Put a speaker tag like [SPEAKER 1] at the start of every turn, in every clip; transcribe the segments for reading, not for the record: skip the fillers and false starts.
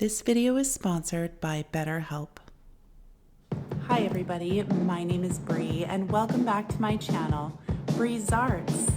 [SPEAKER 1] This video is sponsored by BetterHelp.
[SPEAKER 2] Hi everybody, my name is Bree and welcome back to my channel, Bree's Arts.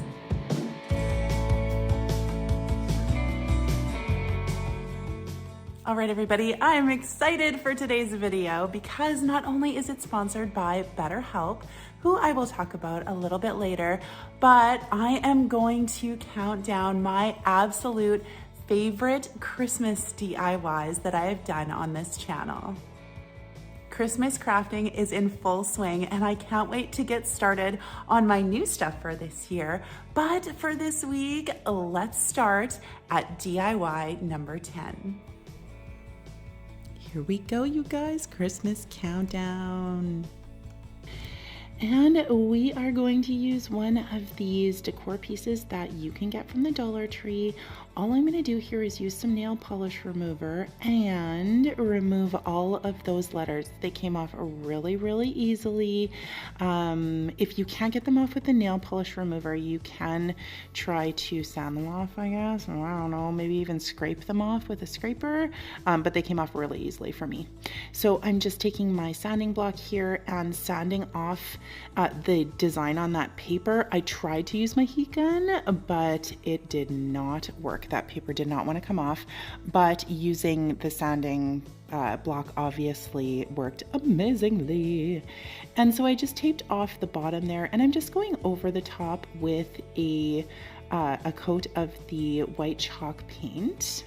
[SPEAKER 2] Alright everybody, I'm excited for today's video because not only is it sponsored by BetterHelp, who I will talk about a little bit later, but I am going to count down my absolute favorite Christmas DIYs that I have done on this channel. Christmas crafting is in full swing and I can't wait to get started on my new stuff for this year. But for this week, let's start at DIY number 10.
[SPEAKER 1] Here we go, you guys, Christmas countdown. And we are going to use one of these decor pieces that you can get from the Dollar Tree. All I'm going to do here is use some nail polish remover and remove all of those letters. They came off really, really easily. If you can't get them off with the nail polish remover, you can try to sand them off, I guess. I don't know, maybe even scrape them off with a scraper, but they came off really easily for me. So I'm just taking my sanding block here and sanding off the design on that paper. I tried to use my heat gun, but it did not work. That paper did not want to come off, but using the sanding block obviously worked amazingly. And so I just taped off the bottom there, and I'm just going over the top with a coat of the white chalk paint.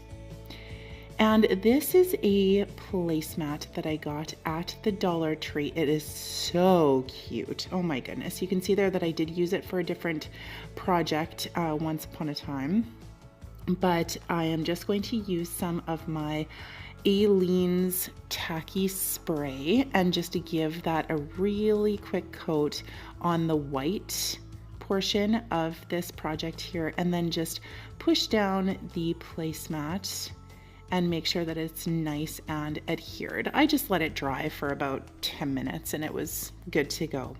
[SPEAKER 1] And this is a placemat that I got at the Dollar Tree. It is so cute. Oh my goodness. You can see there that I did use it for a different project once upon a time. But I am just going to use some of my Aleene's tacky spray and just to give that a really quick coat on the white portion of this project here, and then just push down the placemat and make sure that it's nice and adhered. I just let it dry for about 10 minutes and it was good to go.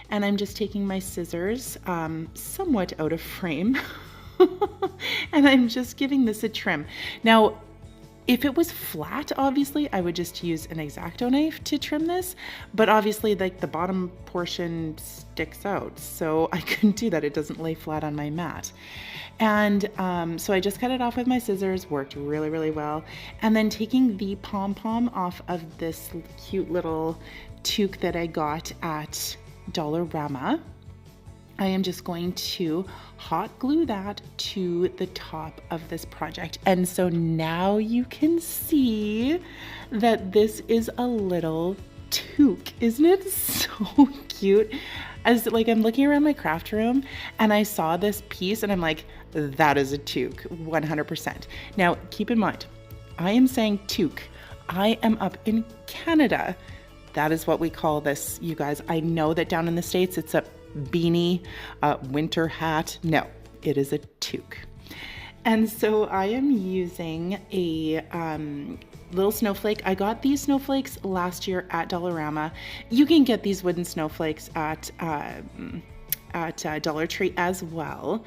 [SPEAKER 1] And I'm just taking my scissors, somewhat out of frame, and I'm just giving this a trim. Now, if it was flat, obviously, I would just use an X-Acto knife to trim this, but obviously like the bottom portion sticks out, so I couldn't do that. It doesn't lay flat on my mat. And so I just cut it off with my scissors, worked really, really well. And then taking the pom-pom off of this cute little toque that I got at Dollarama, I am just going to hot glue that to the top of this project. And so now you can see that this is a little toque. Isn't it so cute? As like I'm looking around my craft room and I saw this piece and I'm like, that is a toque, 100%. Now keep in mind, I am saying toque. I am up in Canada. That is what we call this, you guys. I know that down in the States it's a beanie, winter hat. No, it is a toque. And so I am using a little snowflake. I got these snowflakes last year at Dollarama. You can get these wooden snowflakes at Dollar Tree as well.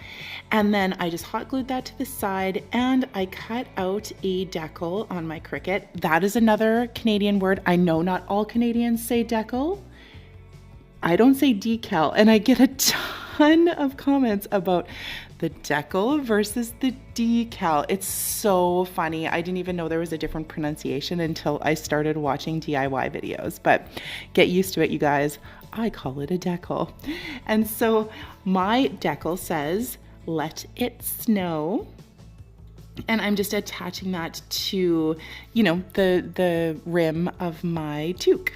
[SPEAKER 1] And then I just hot glued that to the side and I cut out a decal on my Cricut. That is another Canadian word. I know not all Canadians say decal. I don't say decal, and I get a ton of comments about the decal versus the decal. It's so funny. I didn't even know there was a different pronunciation until I started watching DIY videos, but get used to it, you guys. I call it a decal. And so my decal says, "Let it snow." And I'm just attaching that to, you know, the rim of my toque.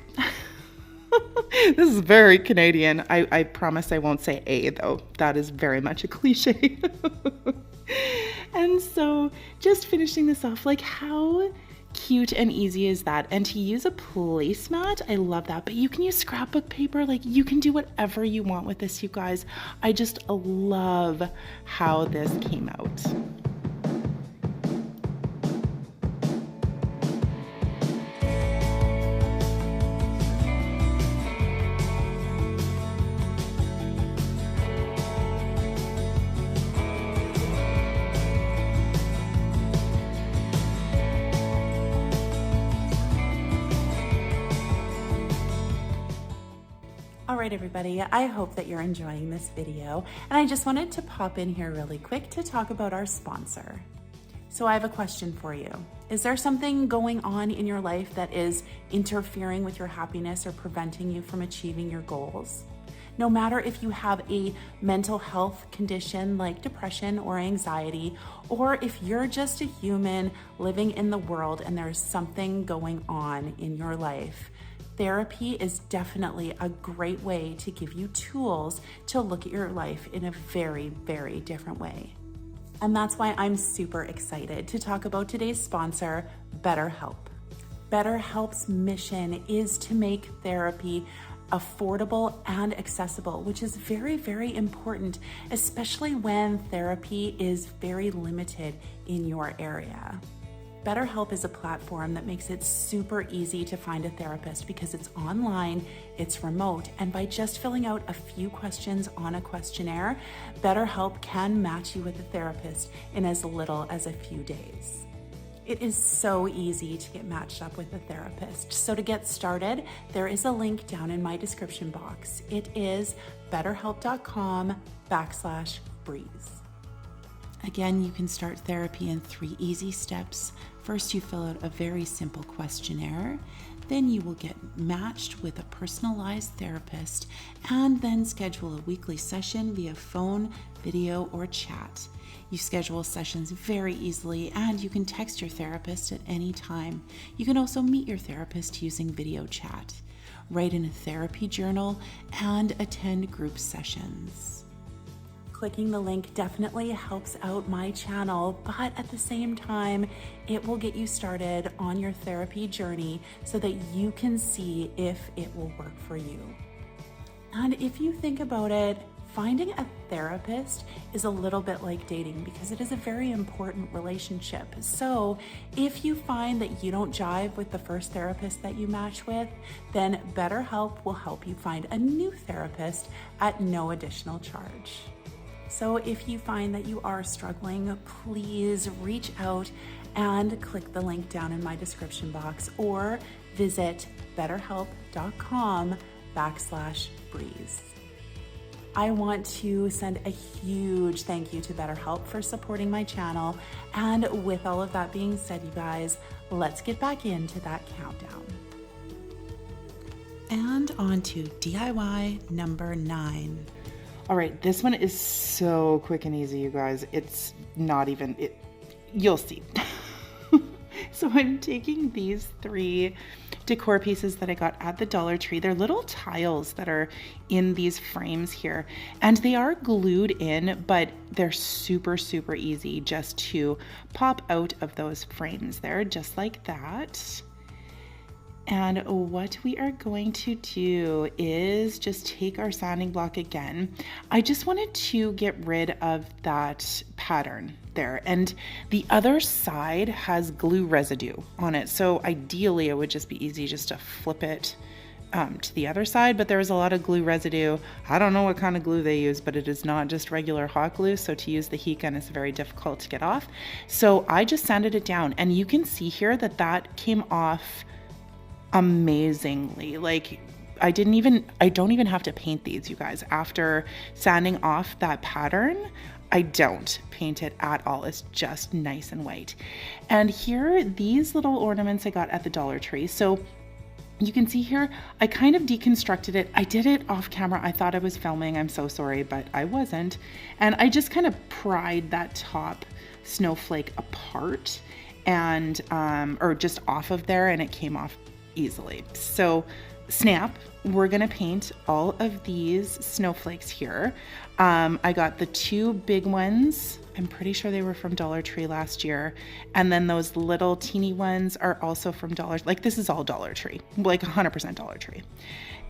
[SPEAKER 1] This is very Canadian. I promise I won't say a though. That is very much a cliche. And so just finishing this off, like how cute and easy is that? And to use a placemat, I love that. But you can use scrapbook paper. Like you can do whatever you want with this, you guys. I just love how this came out.
[SPEAKER 2] right, everybody, I hope that you're enjoying this video, and I just wanted to pop in here really quick to talk about our sponsor. So I have a question for you. Is there something going on in your life that is interfering with your happiness or preventing you from achieving your goals? No matter if you have a mental health condition like depression or anxiety, or if you're just a human living in the world and there's something going on in your life, therapy is definitely a great way to give you tools to look at your life in a very, very different way. And that's why I'm super excited to talk about today's sponsor, BetterHelp. BetterHelp's mission is to make therapy affordable and accessible, which is very, very important, especially when therapy is very limited in your area. BetterHelp is a platform that makes it super easy to find a therapist because it's online, it's remote, and by just filling out a few questions on a questionnaire, BetterHelp can match you with a therapist in as little as a few days. It is so easy to get matched up with a therapist. So to get started, there is a link down in my description box. It is betterhelp.com/breeze. Again, you can start therapy in 3 easy steps. First, you fill out a very simple questionnaire. Then you will get matched with a personalized therapist and then schedule a weekly session via phone, video, or chat. You schedule sessions very easily and you can text your therapist at any time. You can also meet your therapist using video chat, write in a therapy journal, and attend group sessions. Clicking the link definitely helps out my channel, but at the same time, it will get you started on your therapy journey so that you can see if it will work for you. And if you think about it, finding a therapist is a little bit like dating because it is a very important relationship. So if you find that you don't jive with the first therapist that you match with, then BetterHelp will help you find a new therapist at no additional charge. So if you find that you are struggling, please reach out and click the link down in my description box or visit betterhelp.com/breeze. I want to send a huge thank you to BetterHelp for supporting my channel. And with all of that being said, you guys, let's get back into that countdown. And on to DIY number 9.
[SPEAKER 1] All right, this one is so quick and easy, you guys. It's not even, you'll see. So I'm taking these 3 decor pieces that I got at the Dollar Tree. They're little tiles that are in these frames here, and they are glued in, but they're super, super easy just to pop out of those frames there, just like that. And what we are going to do is just take our sanding block again. I just wanted to get rid of that pattern there. And the other side has glue residue on it. So ideally it would just be easy just to flip it to the other side, but there was a lot of glue residue. I don't know what kind of glue they use, but it is not just regular hot glue. So to use the heat gun is very difficult to get off. So I just sanded it down, and you can see here that that came off amazingly. Like I don't even have to paint these, you guys. After sanding off that pattern, I don't paint it at all. It's just nice and white. And here, these little ornaments I got at the Dollar Tree. So you can see here, I kind of deconstructed it. I did it off camera. I thought I was filming. I'm so sorry, but I wasn't. And I just kind of pried that top snowflake apart and, or just off of there, and it came off easily. So snap, we're gonna paint all of these snowflakes here. I got the 2 big ones. I'm pretty sure they were from Dollar Tree last year. And then those little teeny ones are also from like this is all Dollar Tree, like 100% Dollar Tree.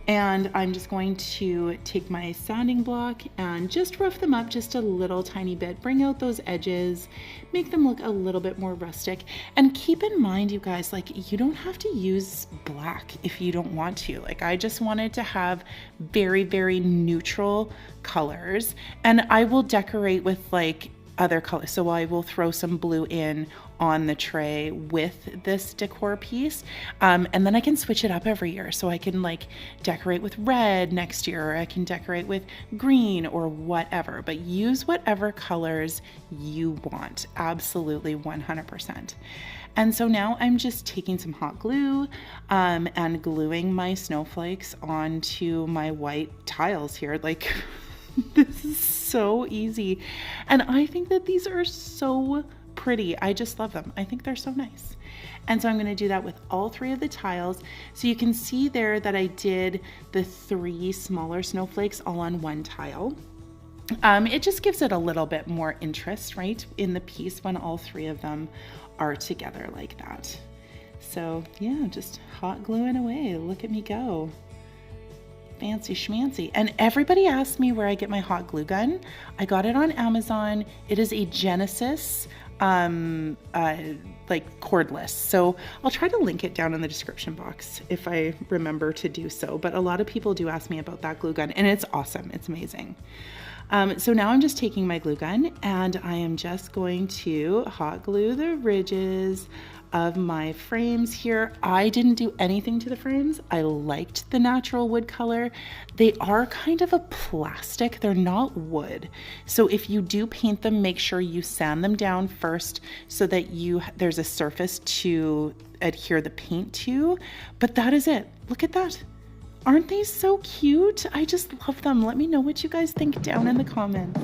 [SPEAKER 1] And I'm just going to take my sanding block and just rough them up just a little tiny bit, bring out those edges, make them look a little bit more rustic. And keep in mind, you guys, like you don't have to use black if you don't want to. Like I just wanted to have very, very neutral colors, and I will decorate with like other colors. So I will throw some blue in on the tray with this decor piece. And then I can switch it up every year. So I can like decorate with red next year, or I can decorate with green or whatever, but use whatever colors you want. Absolutely 100%. And so now I'm just taking some hot glue and gluing my snowflakes onto my white tiles here. Like, this is so easy. And I think that these are so pretty. I just love them. I think they're so nice. And so I'm going to do that with all 3 of the tiles. So you can see there that I did the 3 smaller snowflakes all on one tile. It just gives it a little bit more interest, right, in the piece when all 3 of them are together like that. So yeah, just hot gluing away. Look at me go. Fancy schmancy. And everybody asked me where I get my hot glue gun. I got it on Amazon. It is a Genesis like cordless. So I'll try to link it down in the description box if I remember to do so. But a lot of people do ask me about that glue gun, and it's awesome. It's amazing. So now I'm just taking my glue gun and I am just going to hot glue the ridges of my frames here. I didn't do anything to the frames. I liked the natural wood color. They are kind of a plastic, they're not wood. So if you do paint them, make sure you sand them down first so that there's a surface to adhere the paint to. But that is it. Look at that. Aren't they so cute? I just love them. Let me know what you guys think down in the comments.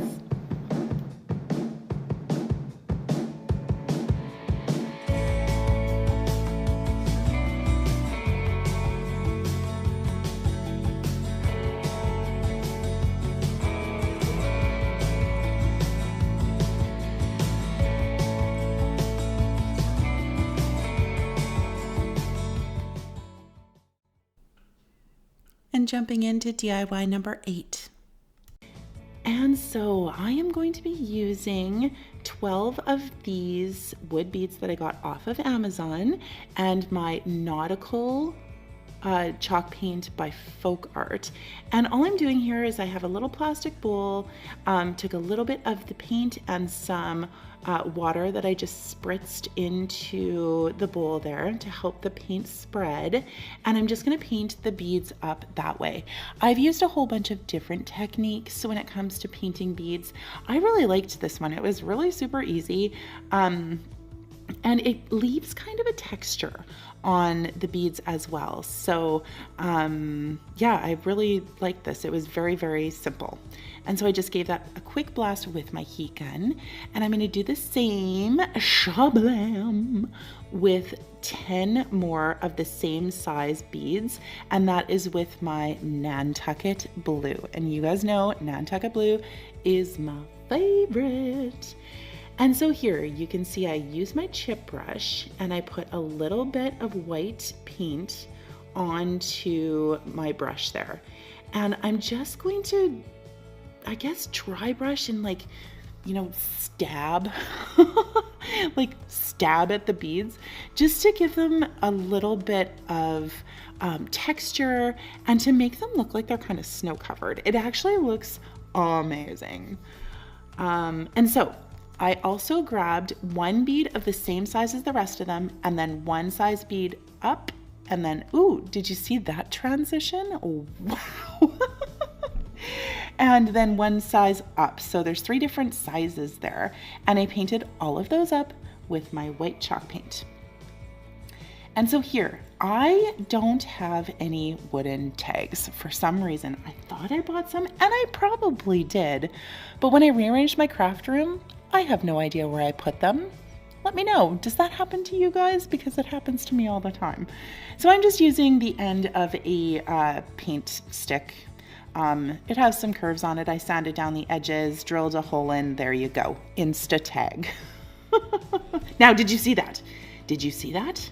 [SPEAKER 1] And jumping into DIY number 8. And so I am going to be using 12 of these wood beads that I got off of Amazon and my nautical chalk paint by Folk Art. And all I'm doing here is I have a little plastic bowl, took a little bit of the paint and some water that I just spritzed into the bowl there to help the paint spread. And I'm just gonna paint the beads up that way. I've used a whole bunch of different techniques when it comes to painting beads. I really liked this one. It was really super easy. And it leaves kind of a texture on the beads as well. So yeah, I really liked this. It was very, very simple. And so I just gave that a quick blast with my heat gun. And I'm gonna do the same shablam with 10 more of the same size beads. And that is with my Nantucket blue. And you guys know Nantucket blue is my favorite. And so here you can see I use my chip brush and I put a little bit of white paint onto my brush there. And I'm just going to, I guess, dry brush and like, you know, stab, like stab at the beads just to give them a little bit of texture and to make them look like they're kind of snow covered. It actually looks amazing. And so I also grabbed one bead of the same size as the rest of them and then one size bead up and then, ooh, did you see that transition? Oh, wow. And then one size up. So there's 3 different sizes there. And I painted all of those up with my white chalk paint. And so here, I don't have any wooden tags for some reason. I thought I bought some, and I probably did. But when I rearranged my craft room, I have no idea where I put them. Let me know. Does that happen to you guys? Because it happens to me all the time. So I'm just using the end of a paint stick. It has some curves on it. I sanded down the edges, drilled a hole in. There you go. Insta tag. Now, did you see that? Did you see that?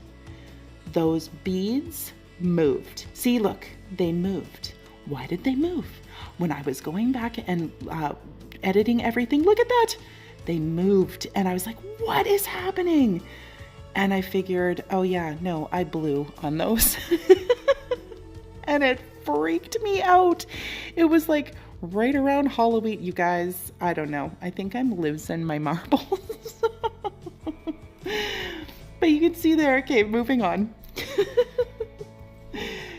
[SPEAKER 1] Those beads moved. See, look, they moved. Why did they move? When I was going back and editing everything, look at that. They moved. And I was like, what is happening? And I figured, oh yeah, no, I blew on those. And it freaked me out. It was like right around Halloween, you guys. I don't know. I think I'm losing my marbles. you can see there, okay, moving on.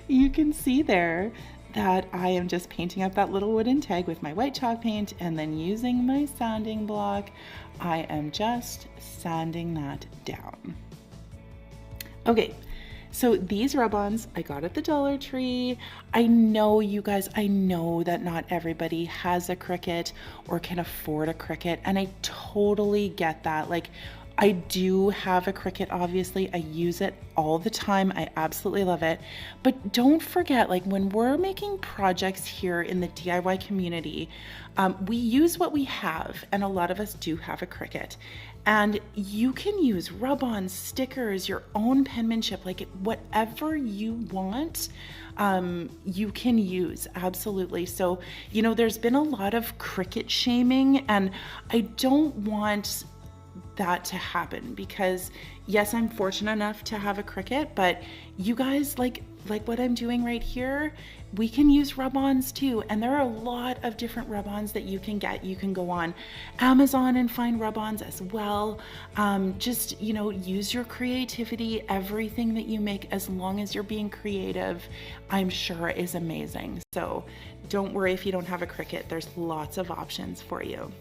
[SPEAKER 1] You can see there that I am just painting up that little wooden tag with my white chalk paint, and then using my sanding block, I am just sanding that down. Okay, so these rub-ons I got at the Dollar Tree. I know you guys, I know that not everybody has a Cricut or can afford a Cricut, and I totally get that. Like, I do have a Cricut, obviously. I use it all the time. I absolutely love it. But don't forget, like, when we're making projects here in the DIY community, we use what we have, and a lot of us do have a Cricut. And you can use rub-ons, stickers, your own penmanship, like whatever you want, you can use, absolutely. So, you know, there's been a lot of Cricut shaming, and I don't want that to happen, because yes, I'm fortunate enough to have a Cricut, but you guys, like what I'm doing right here, we can use rub-ons too. And there are a lot of different rub-ons that you can get. You can go on Amazon and find rub-ons as well. Just, you know, use your creativity. Everything that you make, as long as you're being creative, I'm sure is amazing. So don't worry if you don't have a Cricut. There's lots of options for you.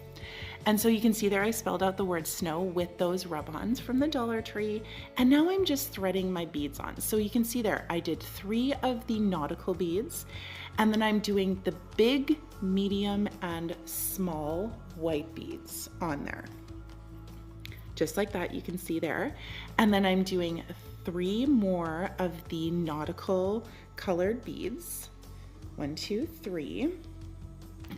[SPEAKER 1] And so you can see there I spelled out the word snow with those rub-ons from the Dollar Tree. And now I'm just threading my beads on. So you can see there I did 3 of the nautical beads, and then I'm doing the big, medium, and small white beads on there. Just like that, you can see there. And then I'm doing 3 more of the nautical colored beads. 1, 2, 3.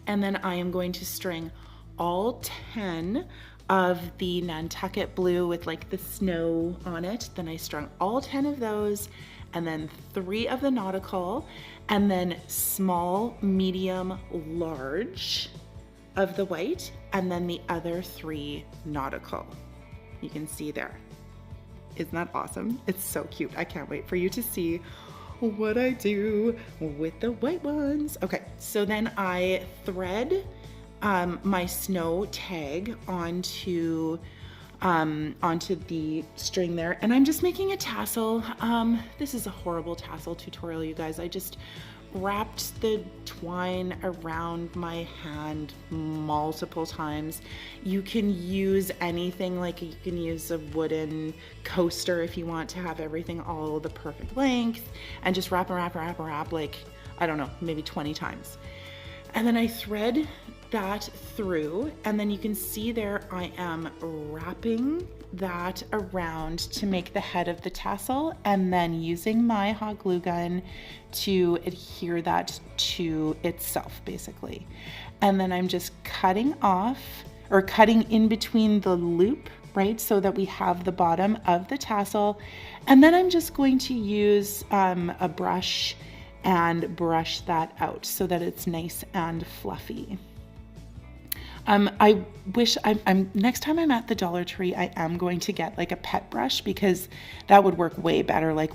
[SPEAKER 1] And then I am going to string all 10 of the Nantucket blue with like the snow on it. Then I strung all 10 of those, and then 3 of the nautical, and then small, medium, large of the white, and then the other 3 nautical. You can see there. Isn't that awesome? It's so cute. I can't wait for you to see what I do with the white ones. Okay, so then I thread my snow tag onto the string there, and I'm just making a tassel. This is a horrible tassel tutorial, you guys. I just wrapped the twine around my hand multiple times. You can use anything, like you can use a wooden coaster if you want to have everything all the perfect length, and just wrap, like, I don't know, maybe 20 times. And then I thread that through, and then you can see there I am wrapping that around to make the head of the tassel, and then using my hot glue gun to adhere that to itself, basically. And then I'm just cutting off, or cutting in between the loop, right, so that we have the bottom of the tassel. And then I'm just going to use a brush and brush that out so that it's nice and fluffy. I wish I'm next time I'm at the Dollar Tree, I am going to get like a pet brush, because that would work way better, like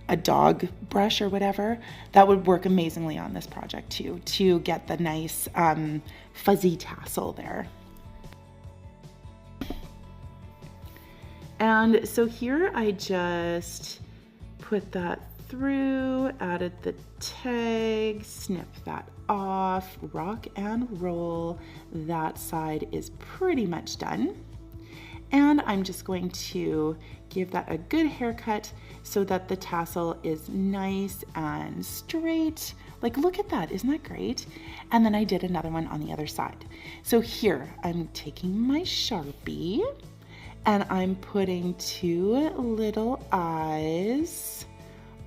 [SPEAKER 1] a dog brush or whatever. That would work amazingly on this project too, to get the nice fuzzy tassel there. And so here I just put that through, added the tag, snip that off, rock and roll. That side is pretty much done. And I'm just going to give that a good haircut so that the tassel is nice and straight. Like, look at that, isn't that great? And then I did another one on the other side. So here I'm taking my Sharpie and I'm putting 2 little eyes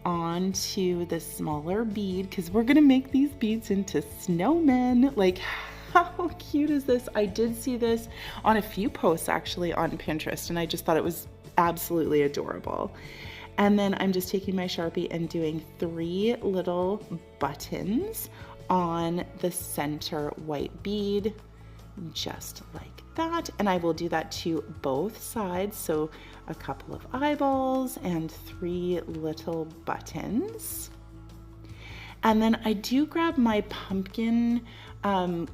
[SPEAKER 1] onto the smaller bead, because we're gonna make these beads into snowmen. Like, how cute is this? I did see this on a few posts actually on Pinterest, and I just thought it was absolutely adorable. And then I'm just taking my Sharpie and doing 3 little buttons on the center white bead, just like that. And I will do that to both sides, so a couple of eyeballs and 3 little buttons. And then I do grab my pumpkin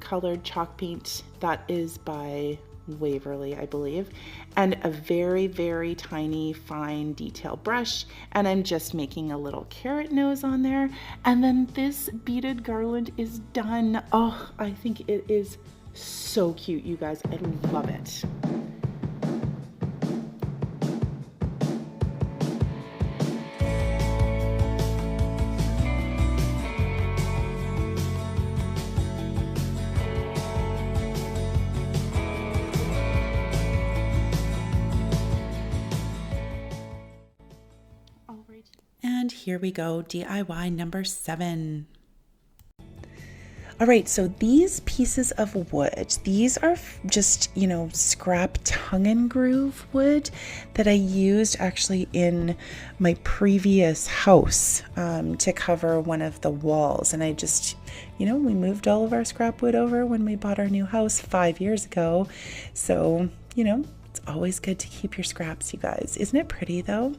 [SPEAKER 1] colored chalk paint that is by Waverly, I believe, and a very, very tiny fine detail brush, and I'm just making a little carrot nose on there, and then this beaded garland is done. Oh, I think it is so cute, you guys. I love it. And here we go, DIY number 7. All right, so these pieces of wood, these are just, scrap tongue and groove wood that I used actually in my previous house to cover one of the walls. And I just, we moved all of our scrap wood over when we bought our new house 5 years ago. So, it's always good to keep your scraps, you guys. Isn't it pretty though?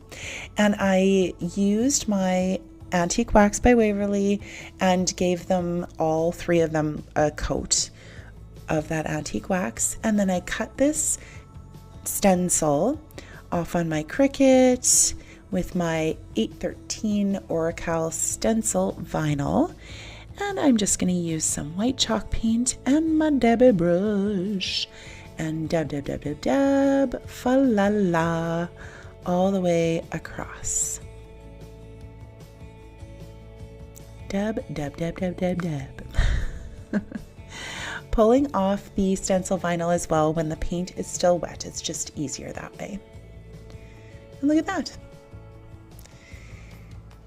[SPEAKER 1] And I used my Antique Wax by Waverly and gave them, all 3 of them, a coat of that antique wax. And then I cut this stencil off on my Cricut with my 813 Oracal stencil vinyl. And I'm just going to use some white chalk paint and my Debbie brush and dab, dab, dab, dab, dab, fa la la, all the way across. Dab, dab, dab, dab, dab, dab. Pulling off the stencil vinyl as well when the paint is still wet. It's just easier that way. And look at that.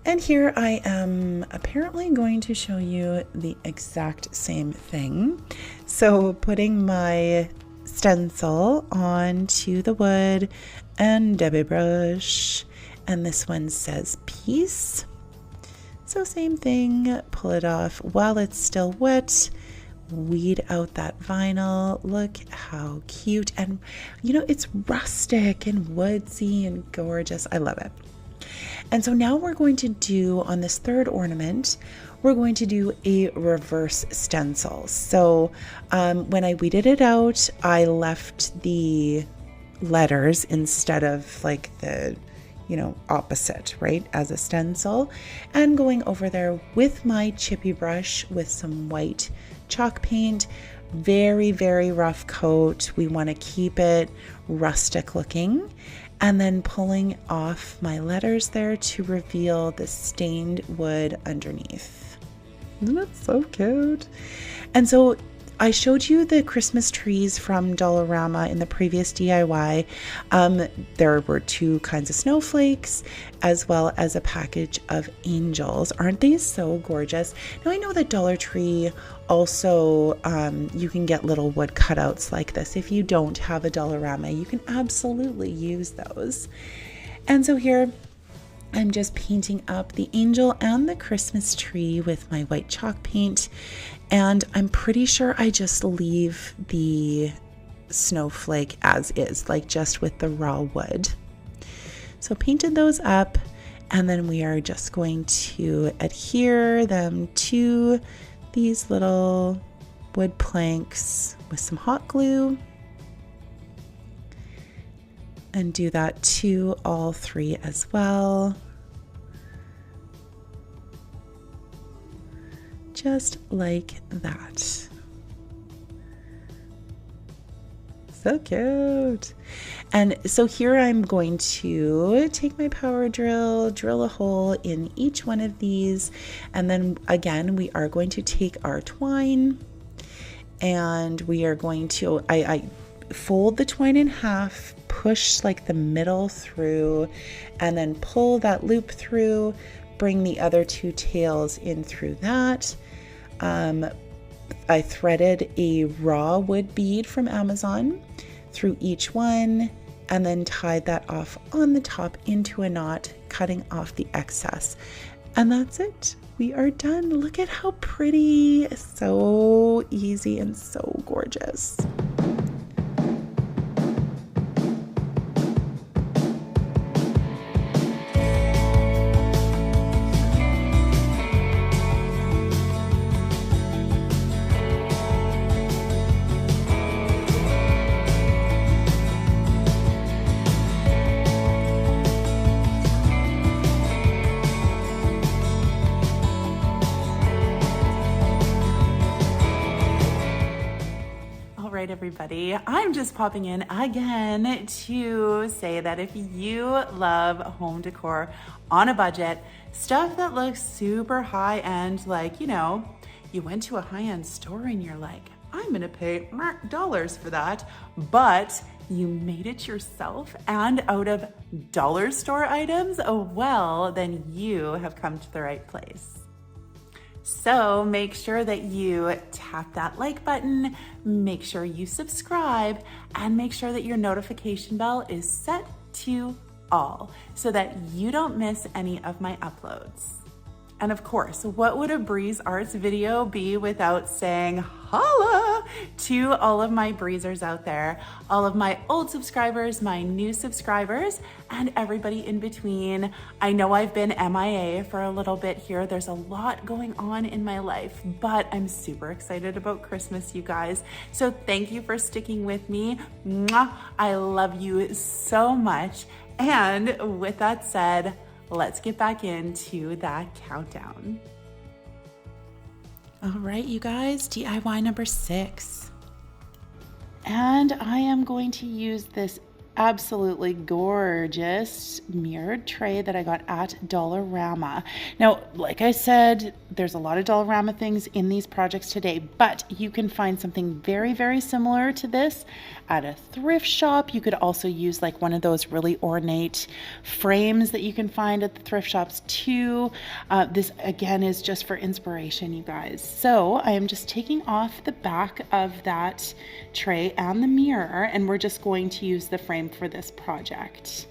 [SPEAKER 1] And here I am apparently going to show you the exact same thing. So putting my stencil onto the wood and Debbie brush, and this one says peace. So same thing, pull it off while it's still wet, weed out that vinyl. Look how cute, and it's rustic and woodsy and gorgeous. I love it. And so now we're going to do, on this third ornament, we're going to do a reverse stencil. So when I weeded it out, I left the letters instead of like the, opposite, right, as a stencil. And going over there with my chippy brush with some white chalk paint, very, very rough coat. We want to keep it rustic looking. And then pulling off my letters there to reveal the stained wood underneath. Isn't that so cute? And so I showed you the Christmas trees from Dollarama in the previous DIY. There were 2 kinds of snowflakes as well as a package of angels. Aren't they so gorgeous? Now I know that Dollar Tree also, you can get little wood cutouts like this. If you don't have a Dollarama, you can absolutely use those. And so here I'm just painting up the angel and the Christmas tree with my white chalk paint. And I'm pretty sure I just leave the snowflake as is, like just with the raw wood. So painted those up, and then we are just going to adhere them to these little wood planks with some hot glue. And do that to all 3 as well. Just like that. So cute. And so here I'm going to take my power drill, drill a hole in each one of these. And then again, we are going to take our twine and we are going to, I fold the twine in half, push like the middle through, and then pull that loop through, bring the other 2 tails in through that. I threaded a raw wood bead from Amazon through each one and then tied that off on the top into a knot, cutting off the excess. And that's it. We are done. Look at how pretty. So easy and so gorgeous.
[SPEAKER 2] everybody. I'm just popping in again to say that if you love home decor on a budget, stuff that looks super high end, like, you know, you went to a high-end store and you're like, I'm gonna pay dollars for that, but you made it yourself and out of dollar store items, oh well, then you have come to the right place. So make sure that you tap that like button, make sure you subscribe, and make sure that your notification bell is set to all so that you don't miss any of my uploads. And of course, what would a Breeze Arts video be without saying holla to all of my breezers out there, all of my old subscribers, my new subscribers, and everybody in between. I know I've been MIA for a little bit here. There's a lot going on in my life, but I'm super excited about Christmas, you guys. So thank you for sticking with me. Mwah! I love you so much. And with that said, let's get back into that countdown.
[SPEAKER 1] All right, you guys, DIY number 6. And I am going to use this absolutely gorgeous mirrored tray that I got at Dollarama. Now, like I said, there's a lot of Dollarama things in these projects today, but you can find something very, very similar to this at a thrift shop. You could also use like one of those really ornate frames that you can find at the thrift shops too. This again is just for inspiration, you guys. So I am just taking off the back of that tray and the mirror, and we're just going to use the frame for this project.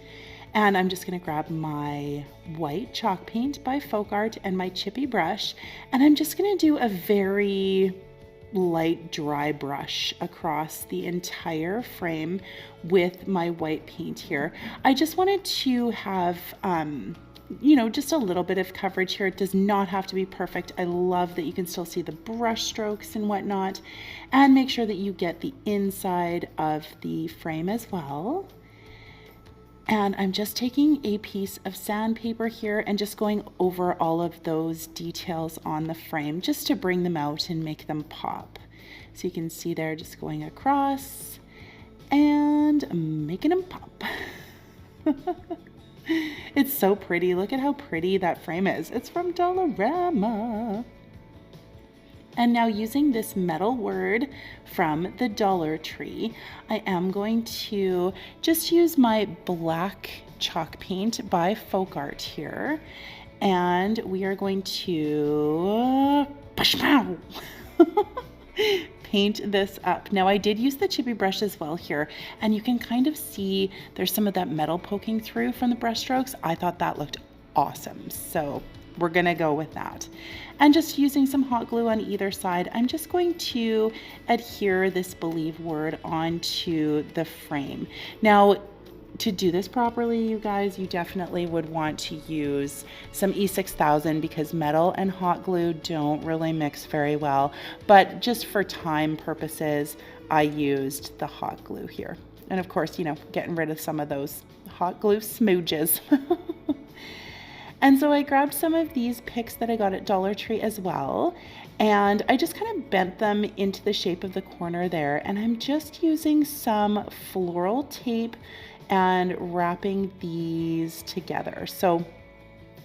[SPEAKER 1] And I'm just going to grab my white chalk paint by Folk Art and my chippy brush, and I'm just going to do a very light dry brush across the entire frame with my white paint here. I just wanted to have you know, just a little bit of coverage here. It does not have to be perfect. I love that you can still see the brush strokes and whatnot, and make sure that you get the inside of the frame as well. And I'm just taking a piece of sandpaper here and just going over all of those details on the frame just to bring them out and make them pop. So you can see there, just going across and making them pop. It's so pretty. Look at how pretty that frame is. It's from Dollarama. And now, using this metal word from the Dollar Tree, I am going to just use my black chalk paint by Folk Art here. And we are going to paint this up. Now, I did use the chippy brush as well here, and you can kind of see there's some of that metal poking through from the brush strokes. I thought that looked awesome, so we're gonna go with that. And just using some hot glue on either side, I'm just going to adhere this believe word onto the frame. Now, to do this properly, you guys, you definitely would want to use some E6000 because metal and hot glue don't really mix very well. But just for time purposes, I used the hot glue here. And of course, you know, getting rid of some of those hot glue smooges. And so I grabbed some of these picks that I got at Dollar Tree as well, and I just kind of bent them into the shape of the corner there, and I'm just using some floral tape and wrapping these together. So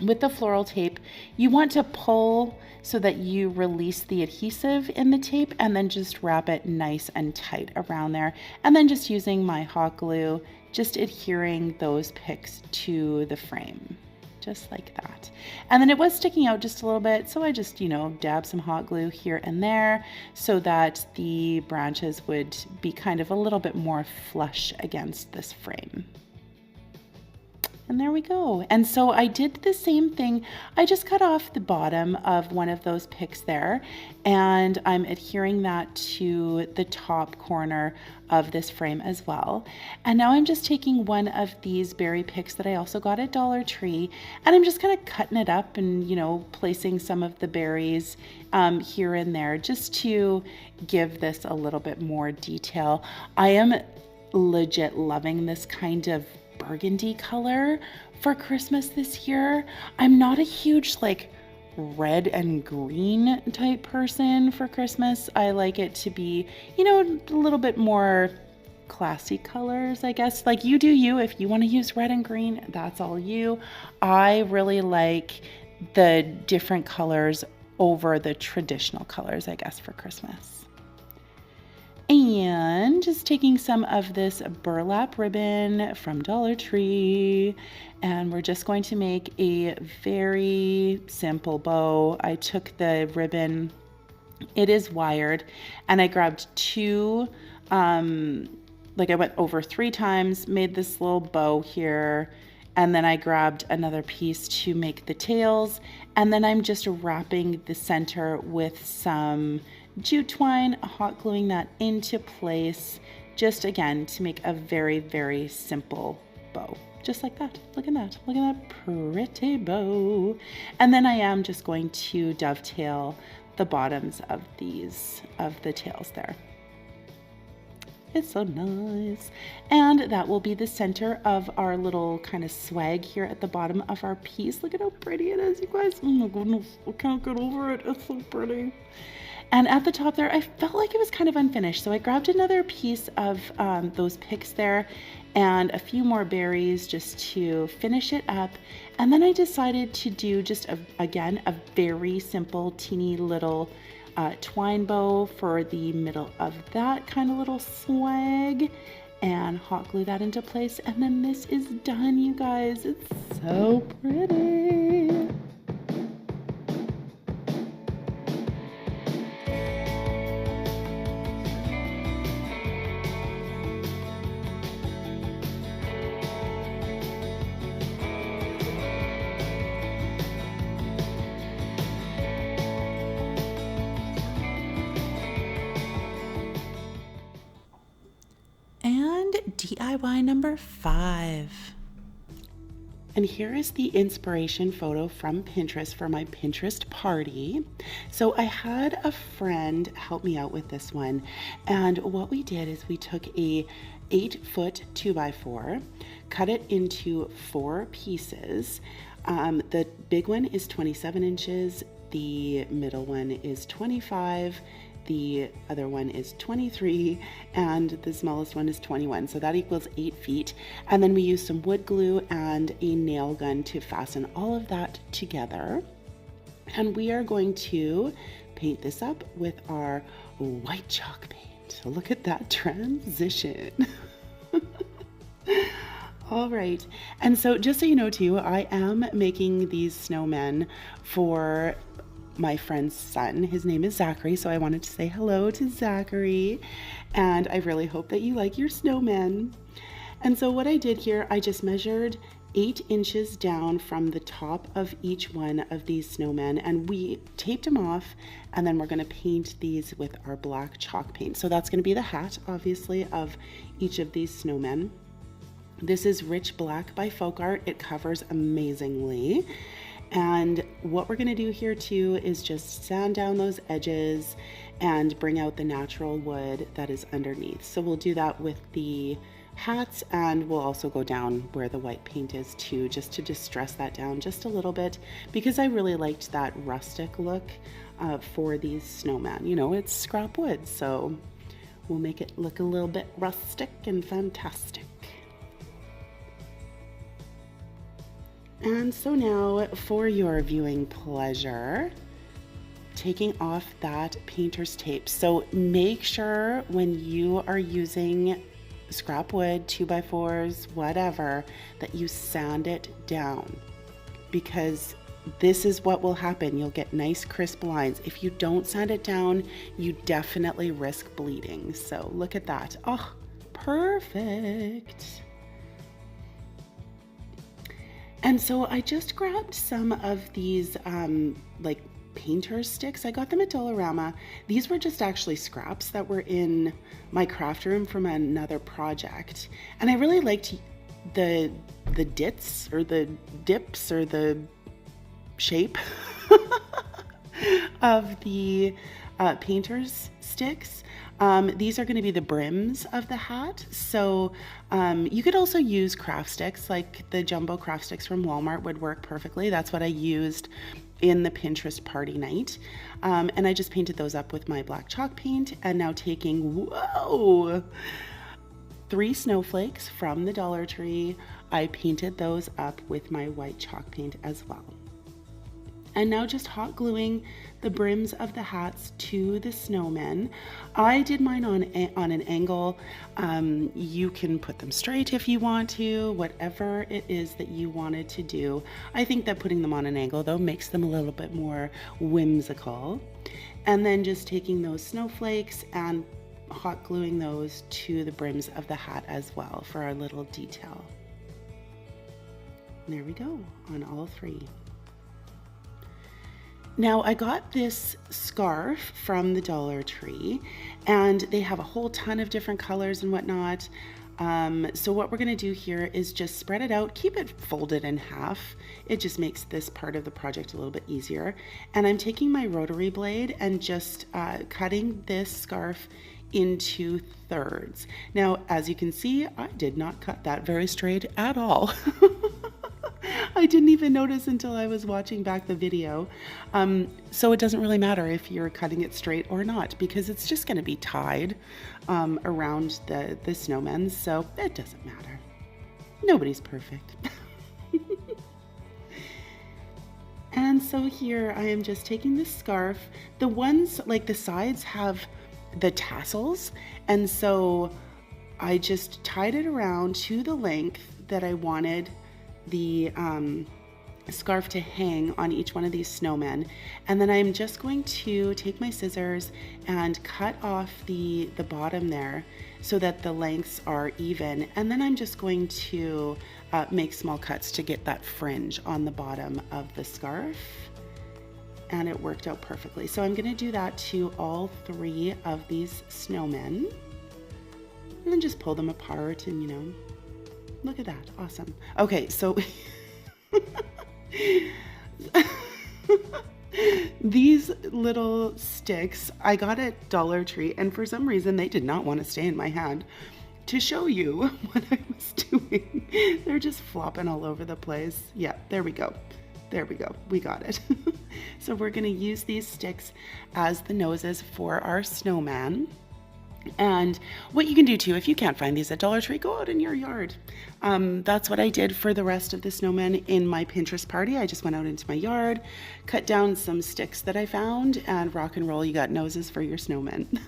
[SPEAKER 1] with the floral tape, you want to pull so that you release the adhesive in the tape, and then just wrap it nice and tight around there, and then just using my hot glue, just adhering those picks to the frame. Just like that. And then it was sticking out just a little bit, so I just, you know, dabbed some hot glue here and there so that the branches would be kind of a little bit more flush against this frame. And there we go. And so I did the same thing. I just cut off the bottom of one of those picks there, and I'm adhering that to the top corner of this frame as well. And now I'm just taking one of these berry picks that I also got at Dollar Tree, and I'm just kind of cutting it up and, you know, placing some of the berries here and there just to give this a little bit more detail. I am legit loving this kind of burgundy color for Christmas this year. I'm not a huge like red and green type person for Christmas. I like it to be, you know, a little bit more classy colors, I guess. Like, you do you. If you want to use red and green, that's all you. I really like the different colors over the traditional colors, I guess, for Christmas. And just taking some of this burlap ribbon from Dollar Tree, and we're just going to make a very simple bow. I took the ribbon, it is wired, and I grabbed two, like I went over 3 times, made this little bow here, and then I grabbed another piece to make the tails, and then I'm just wrapping the center with some jute twine, hot gluing that into place, just again to make a very, very simple bow. Just like that. Look at that. Look at that pretty bow. And then I am just going to dovetail the bottoms of the tails there. It's so nice. And that will be the center of our little kind of swag here at the bottom of our piece. Look at how pretty it is, you guys. Oh my goodness, I can't get over it. It's so pretty. And at the top there, I felt like it was kind of unfinished. So I grabbed another piece of those picks there and a few more berries just to finish it up. And then I decided to do just, again, a very simple, teeny little twine bow for the middle of that kind of little swag and hot glue that into place. And then this is done, you guys. It's so pretty. And DIY number 5. And here is the inspiration photo from Pinterest for my Pinterest party. So I had a friend help me out with this one. And what we did is we took a 8-foot 2x4, cut it into 4 pieces. The big one is 27 inches. The middle one is 25. The other one is 23, and the smallest one is 21. So that equals 8 feet. And then we use some wood glue and a nail gun to fasten all of that together. And we are going to paint this up with our white chalk paint. So look at that transition. All right. And so just so you know too, I am making these snowmen for my friend's son. His name is Zachary, so I wanted to say hello to Zachary, and I really hope that you like your snowmen. And so what I did here, I just measured 8 inches down from the top of each one of these snowmen, and we taped them off, and then we're going to paint these with our black chalk paint. So that's going to be the hat, obviously, of each of these snowmen. This is Rich Black by Folk Art. It covers amazingly. And what we're going to do here too is just sand down those edges and bring out the natural wood that is underneath. So we'll do that with the hats, and we'll also go down where the white paint is too, just to distress that down just a little bit, because I really liked that rustic look for these snowmen. You know, it's scrap wood, so we'll make it look a little bit rustic and fantastic. And so now for your viewing pleasure, taking off that painter's tape. So make sure when you are using scrap wood, 2x4s, whatever, that you sand it down, because this is what will happen. You'll get nice crisp lines. If you don't sand it down, you definitely risk bleeding. So look at that. Oh, perfect. And so I just grabbed some of these like painter sticks. I got them at Dollarama. These were just actually scraps that were in my craft room from another project. And I really liked the dips or the shape of the painter's sticks. These are going to be the brims of the hat. So you could also use craft sticks, like the jumbo craft sticks from Walmart would work perfectly. That's what I used in the Pinterest party night. And I just painted those up with my black chalk paint. And now taking, whoa, 3 snowflakes from the Dollar Tree. I painted those up with my white chalk paint as well. And now just hot gluing the brims of the hats to the snowmen. I did mine on an angle. You can put them straight if you want to, whatever it is that you wanted to do. I think that putting them on an angle though makes them a little bit more whimsical. And then just taking those snowflakes and hot gluing those to the brims of the hat as well for our little detail. And there we go on all 3. Now I got this scarf from the Dollar Tree and they have a whole ton of different colors and whatnot. So what we're going to do here is just spread it out, keep it folded in half. It just makes this part of the project a little bit easier. And I'm taking my rotary blade and just cutting this scarf into thirds. Now, as you can see, I did not cut that very straight at all. I didn't even notice until I was watching back the video. So it doesn't really matter if you're cutting it straight or not, because it's just going to be tied around the snowmen, so it doesn't matter. Nobody's perfect. And so here I am just taking this scarf. The ones, like the sides, have the tassels, and so I just tied it around to the length that I wanted the scarf to hang on each one of these snowmen. And then I'm just going to take my scissors and cut off the bottom there so that the lengths are even. And then I'm just going to make small cuts to get that fringe on the bottom of the scarf. And it worked out perfectly. So I'm going to do that to all 3 of these snowmen. And then just pull them apart and, you know, look at that. Awesome. Okay, so these little sticks I got at Dollar Tree, and for some reason they did not want to stay in my hand to show you what I was doing. They're just flopping all over the place. Yeah, there we go. There we go. We got it. So we're going to use these sticks as the noses for our snowman. And what you can do too, if you can't find these at Dollar Tree, go out in your yard. That's what I did for the rest of the snowmen in my Pinterest party. I just went out into my yard, cut down some sticks that I found, and rock and roll, you got noses for your snowmen.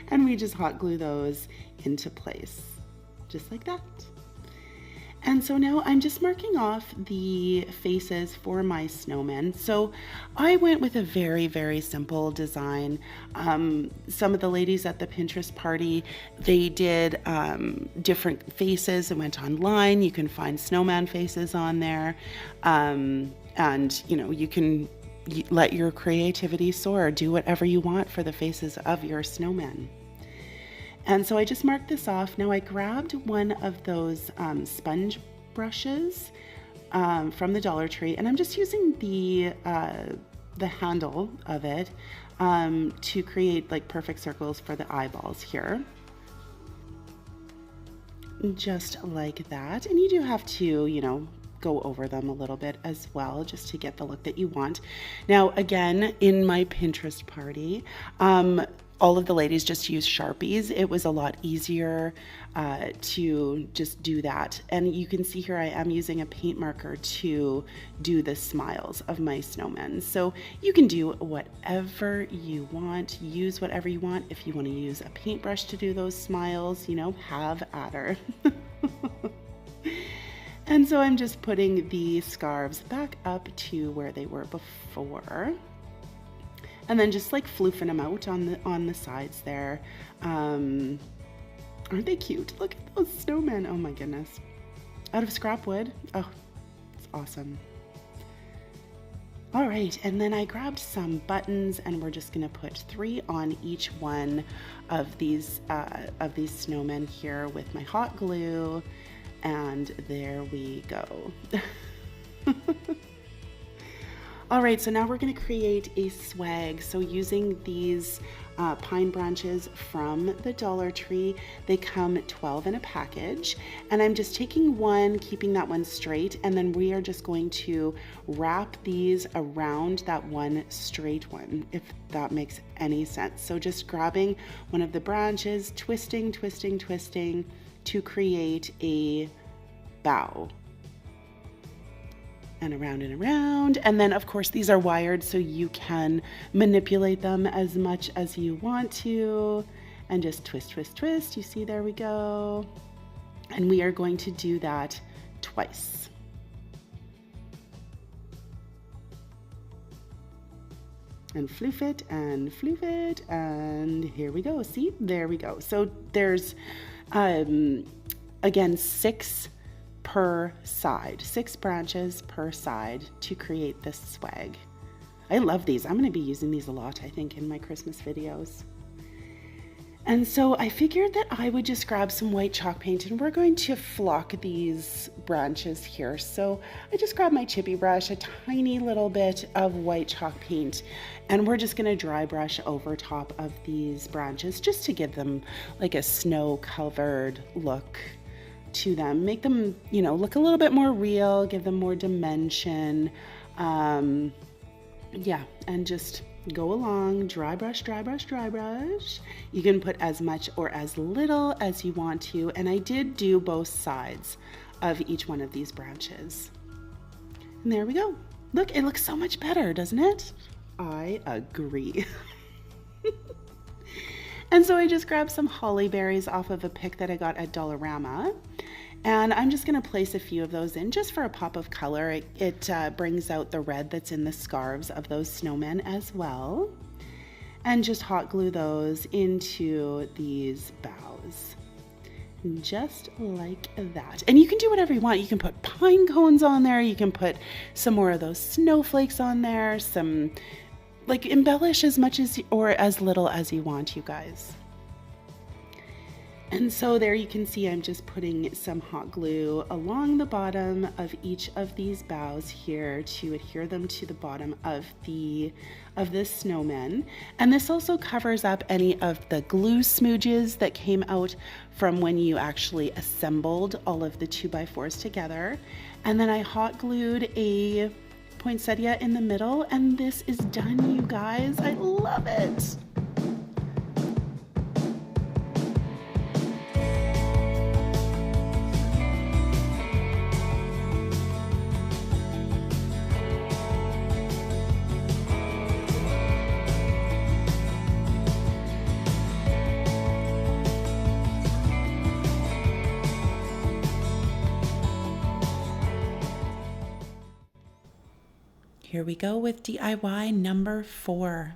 [SPEAKER 1] And we just hot glue those into place, just like that. And so now I'm just marking off the faces for my snowmen. So I went with a very, very simple design. Some of the ladies at the Pinterest party, they did different faces and went online. You can find snowman faces on there. And, you know, you can let your creativity soar. Do whatever you want for the faces of your snowmen. And so I just marked this off. Now I grabbed one of those sponge brushes from the Dollar Tree, and I'm just using the handle of it to create like perfect circles for the eyeballs here. Just like that. And you do have to, you know, go over them a little bit as well, just to get the look that you want. Now, again, in my Pinterest party, all of the ladies just used Sharpies. It was a lot easier to just do that. And you can see here I am using a paint marker to do the smiles of my snowmen. So you can do whatever you want, use whatever you want. If you want to use a paintbrush to do those smiles, you know, have at her. And so I'm just putting the scarves back up to where they were before. And then just like floofing them out on the sides there. Aren't they cute? Look at those snowmen. Oh my goodness. Out of scrap wood. Oh, it's awesome. All right, and then I grabbed some buttons, and we're just gonna put 3 on each one of these snowmen here with my hot glue. And there we go. All right, so now we're going to create a swag. So using these pine branches from the Dollar Tree. They come 12 in a package, and I'm just taking one, keeping that one straight, and then we are just going to wrap these around that one straight one, if that makes any sense. So just grabbing one of the branches, twisting, twisting, twisting to create a bow. And around, and then of course these are wired so you can manipulate them as much as you want to, and just twist, twist, twist. You see, there we go. And we are going to do that twice. And floof it, and floof it, and here we go. See, there we go. So there's again 6 per side, 6 branches per side to create this swag. I love these. I'm going to be using these a lot, I think, in my Christmas videos. And so I figured that I would just grab some white chalk paint, and we're going to flock these branches here. So I just grabbed my chippy brush, a tiny little bit of white chalk paint, and we're just going to dry brush over top of these branches just to give them like a snow covered look to them, make them, you know, look a little bit more real, give them more dimension. Yeah, and just go along, dry brush, dry brush, dry brush. You can put as much or as little as you want to, and I did do both sides of each one of these branches. And there we go. Look, it looks so much better, doesn't it? I agree. And so I just grabbed some holly berries off of a pick that I got at Dollarama. And I'm just going to place a few of those in just for a pop of color. It brings out the red that's in the scarves of those snowmen as well. And just hot glue those into these boughs. Just like that. And you can do whatever you want. You can put pine cones on there. You can put some more of those snowflakes on there. Some, like, embellish as much as or as little as you want, you guys. And so there you can see I'm just putting some hot glue along the bottom of each of these boughs here to adhere them to the bottom of this snowman. And this also covers up any of the glue smooges that came out from when you actually assembled all of the 2x4s together. And then I hot glued a poinsettia in the middle, and this is done, you guys. I love it. Here we go with DIY number 4.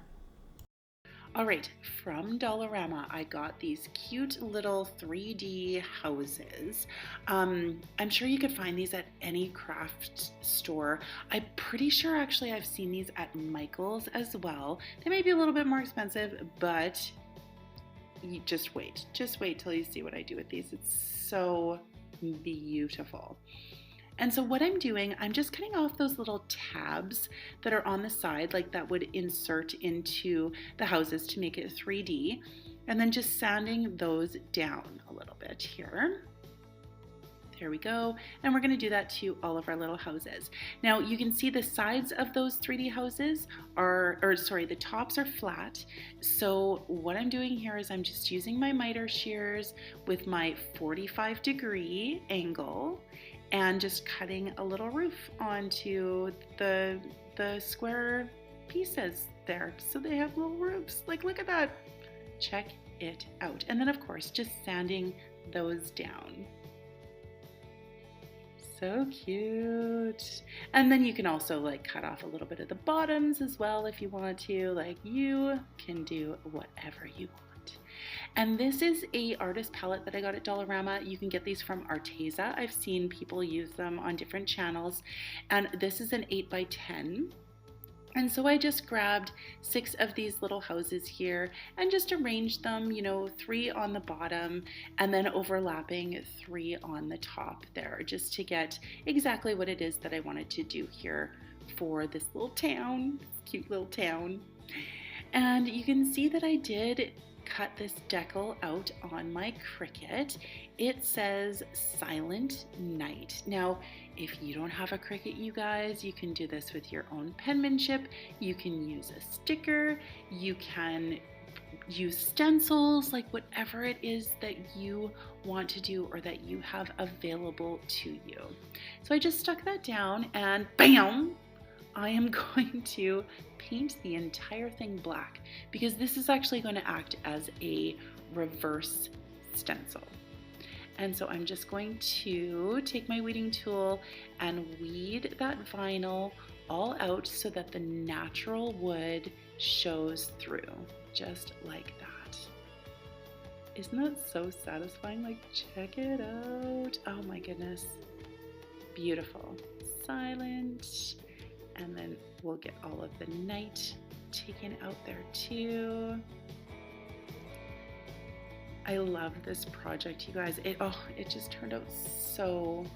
[SPEAKER 1] All right, from Dollarama, I got these cute little 3D houses. I'm sure you could find these at any craft store. I'm pretty sure actually I've seen these at Michael's as well. They may be a little bit more expensive, but you just wait till you see what I do with these. It's so beautiful. And so what I'm doing, I'm just cutting off those little tabs that are on the side, like that would insert into the houses to make it 3D, and then just sanding those down a little bit here. There we go. And we're going to do that to all of our little houses. Now you can see the sides of those 3D houses the tops are flat. So what I'm doing here is I'm just using my miter shears with my 45-degree angle and just cutting a little roof onto the square pieces there. So they have little roofs. Like, look at that. Check it out. And then of course, just sanding those down. So cute. And then you can also like cut off a little bit of the bottoms as well if you want to. Like, you can do whatever you want. And this is a artist palette that I got at Dollarama. You can get these from Arteza. I've seen people use them on different channels. And this is an 8x10. And so I just grabbed 6 of these little houses here and just arranged them, 3 on the bottom and then overlapping 3 on the top there, just to get exactly what it is that I wanted to do here for this little town, cute little town. And you can see that I did cut this decal out on my Cricut. It says Silent Night. Now, if you don't have a Cricut, you guys, you can do this with your own penmanship. You can use a sticker. You can use stencils, like whatever it is that you want to do or that you have available to you. So I just stuck that down and bam! I am going to paint the entire thing black because this is actually going to act as a reverse stencil. And so I'm just going to take my weeding tool and weed that vinyl all out so that the natural wood shows through, just like that. Isn't that so satisfying? Like, check it out. Oh my goodness. Beautiful. Silent. And then we'll get all of the night taken out there too. I love this project, you guys. It just turned out so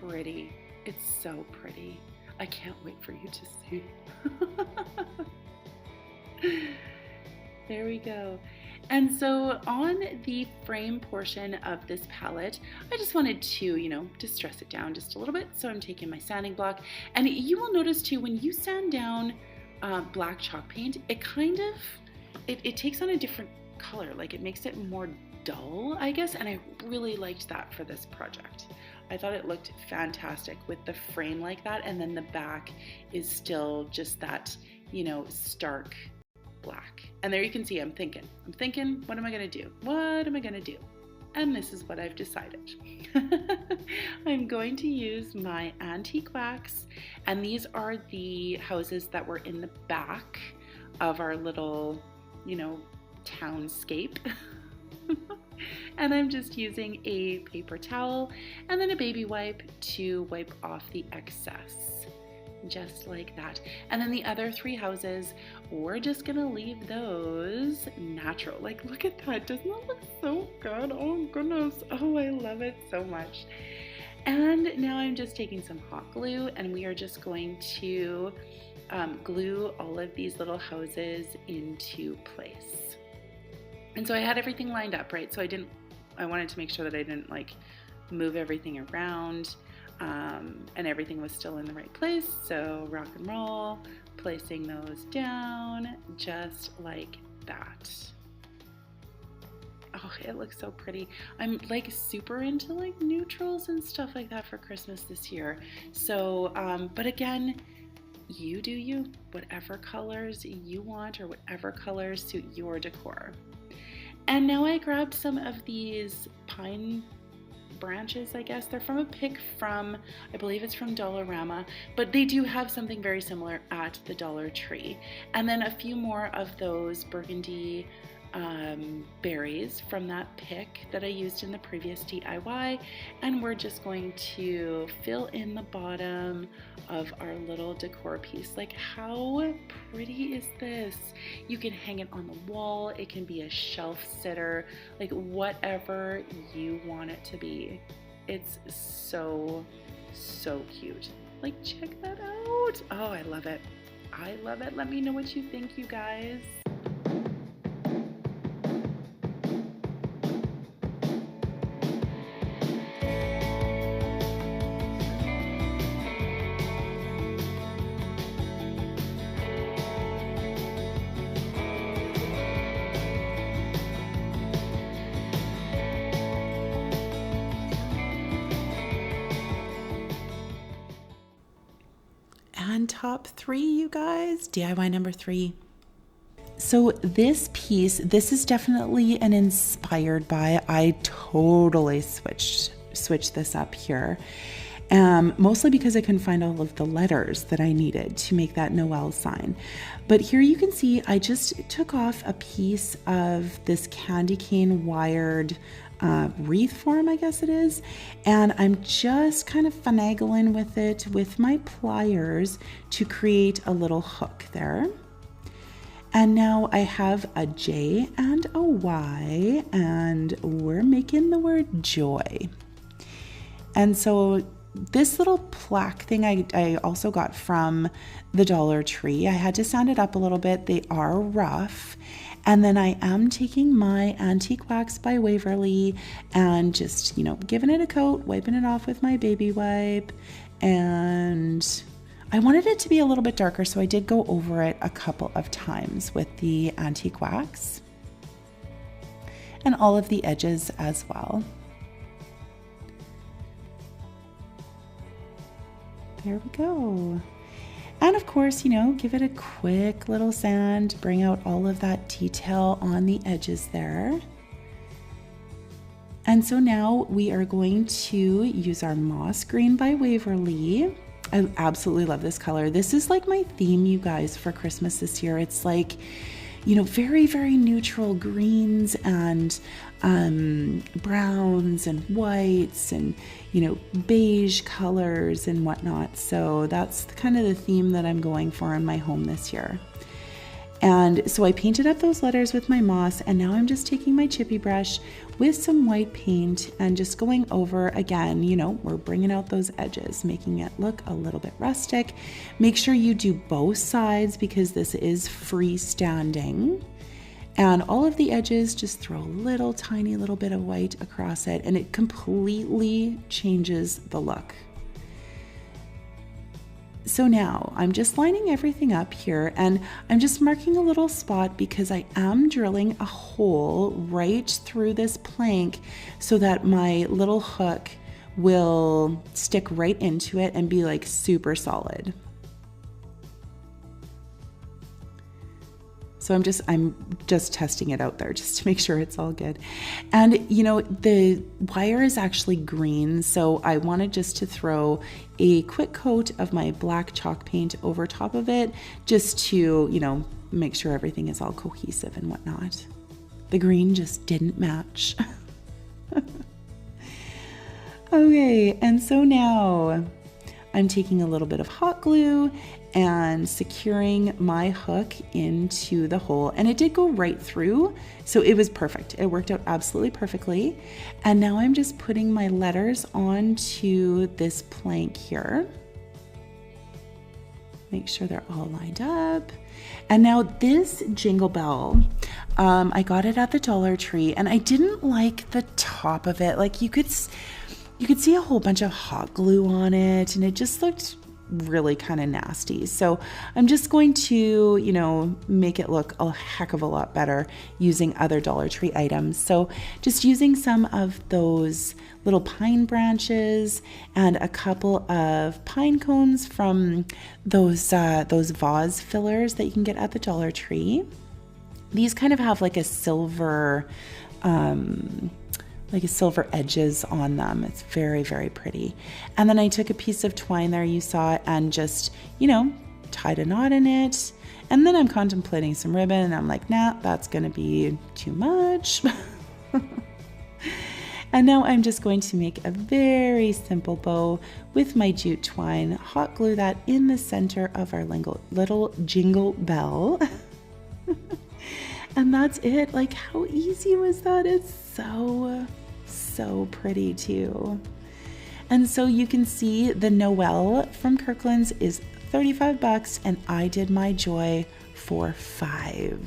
[SPEAKER 1] pretty. It's so pretty. I can't wait for you to see. There we go. And so on the frame portion of this palette, I just wanted to, distress it down just a little bit. So I'm taking my sanding block, and you will notice too, when you sand down black chalk paint, it kind of, it takes on a different color. Like it makes it more dull, I guess. And I really liked that for this project. I thought it looked fantastic with the frame like that. And then the back is still just that, stark black. And there you can see I'm thinking, what am I going to do? What am I going to do? And this is what I've decided. I'm going to use my antique wax, and these are the houses that were in the back of our little, townscape. And I'm just using a paper towel and then a baby wipe to wipe off the excess. Just like that. And then the other three houses, we're just gonna leave those natural. Like, look at that. Doesn't that look so good? Oh goodness. Oh, I love it so much. And now I'm just taking some hot glue, and we are just going to glue all of these little houses into place. And so I had everything lined up, right? So I wanted to make sure that I didn't move everything around. And everything was still in the right place. So rock and roll, placing those down just like that. Oh, it looks so pretty. I'm super into neutrals and stuff like that for Christmas this year. So, but again, you do you, whatever colors you want or whatever colors suit your decor. And now I grabbed some of these pine branches, I guess. They're from a pick from, I believe it's from Dollarama, but they do have something very similar at the Dollar Tree. And then a few more of those burgundy berries from that pick that I used in the previous DIY, and we're just going to fill in the bottom of our little decor piece. Like, how pretty is this? You can hang it on the wall, it can be a shelf sitter, like whatever you want it to be. It's so cute. Like, check that out. Oh, I love it. I love it. Let me know what you think, you guys. And top 3, you guys, DIY number 3. So this piece, this is definitely an inspired by. I totally switched this up here. Mostly because I couldn't find all of the letters that I needed to make that Noel sign. But here you can see I just took off a piece of this candy cane wired wreath form, I guess it is, and I'm just kind of finagling with it with my pliers to create a little hook there. And now I have a J and a Y, and we're making the word joy. And so this little plaque thing I also got from the Dollar Tree. I had to sand it up a little bit. They are rough. And then I am taking my antique wax by Waverly and just, giving it a coat, wiping it off with my baby wipe. And I wanted it to be a little bit darker, so I did go over it a couple of times with the antique wax and all of the edges as well. There we go. And of course, give it a quick little sand, bring out all of that detail on the edges there. And so now we are going to use our moss green by Waverly. I absolutely love this color. This is like my theme, you guys, for Christmas this year. It's like, very, very neutral greens and browns and whites and, beige colors and whatnot. So that's kind of the theme that I'm going for in my home this year. And so I painted up those letters with my moss, and now I'm just taking my chippy brush with some white paint and just going over again, we're bringing out those edges, making it look a little bit rustic. Make sure you do both sides because this is freestanding. And all of the edges, just throw a little tiny little bit of white across it, and it completely changes the look. So now I'm just lining everything up here, and I'm just marking a little spot because I am drilling a hole right through this plank so that my little hook will stick right into it and be like super solid. So I'm just testing it out there just to make sure it's all good. And the wire is actually green, so I wanted just to throw a quick coat of my black chalk paint over top of it just to, make sure everything is all cohesive and whatnot. The green just didn't match. Okay, and so now I'm taking a little bit of hot glue and securing my hook into the hole, and it did go right through, so it was perfect. It worked out absolutely perfectly. And now I'm just putting my letters onto this plank here. Make sure they're all lined up. And now this jingle bell, I got it at the Dollar Tree, and I didn't like the top of it. Like you could see a whole bunch of hot glue on it, and it just looked really kind of nasty. So I'm just going to, make it look a heck of a lot better using other Dollar Tree items. So just using some of those little pine branches and a couple of pine cones from those vase fillers that you can get at the Dollar Tree. These kind of have like a silver edges on them. It's very, very pretty. And then I took a piece of twine there, you saw it, and just, tied a knot in it. And then I'm contemplating some ribbon, and I'm like, nah, that's gonna be too much. And now I'm just going to make a very simple bow with my jute twine, hot glue that in the center of our little jingle bell. And that's it. Like, how easy was that? It's so pretty too. And so you can see the Noel from Kirkland's is $35, and I did my joy for $5.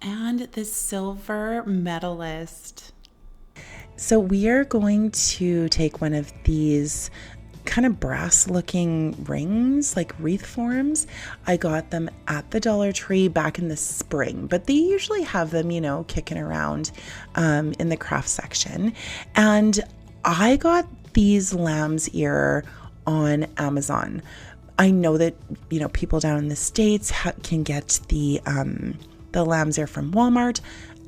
[SPEAKER 1] And the silver medalist. So we are going to take one of these kind of brass looking rings, like wreath forms. I got them at the Dollar Tree back in the spring, but they usually have them, kicking around in the craft section. And I got these lamb's ear on Amazon. I know that, people down in the States can get the lamb's ear from Walmart.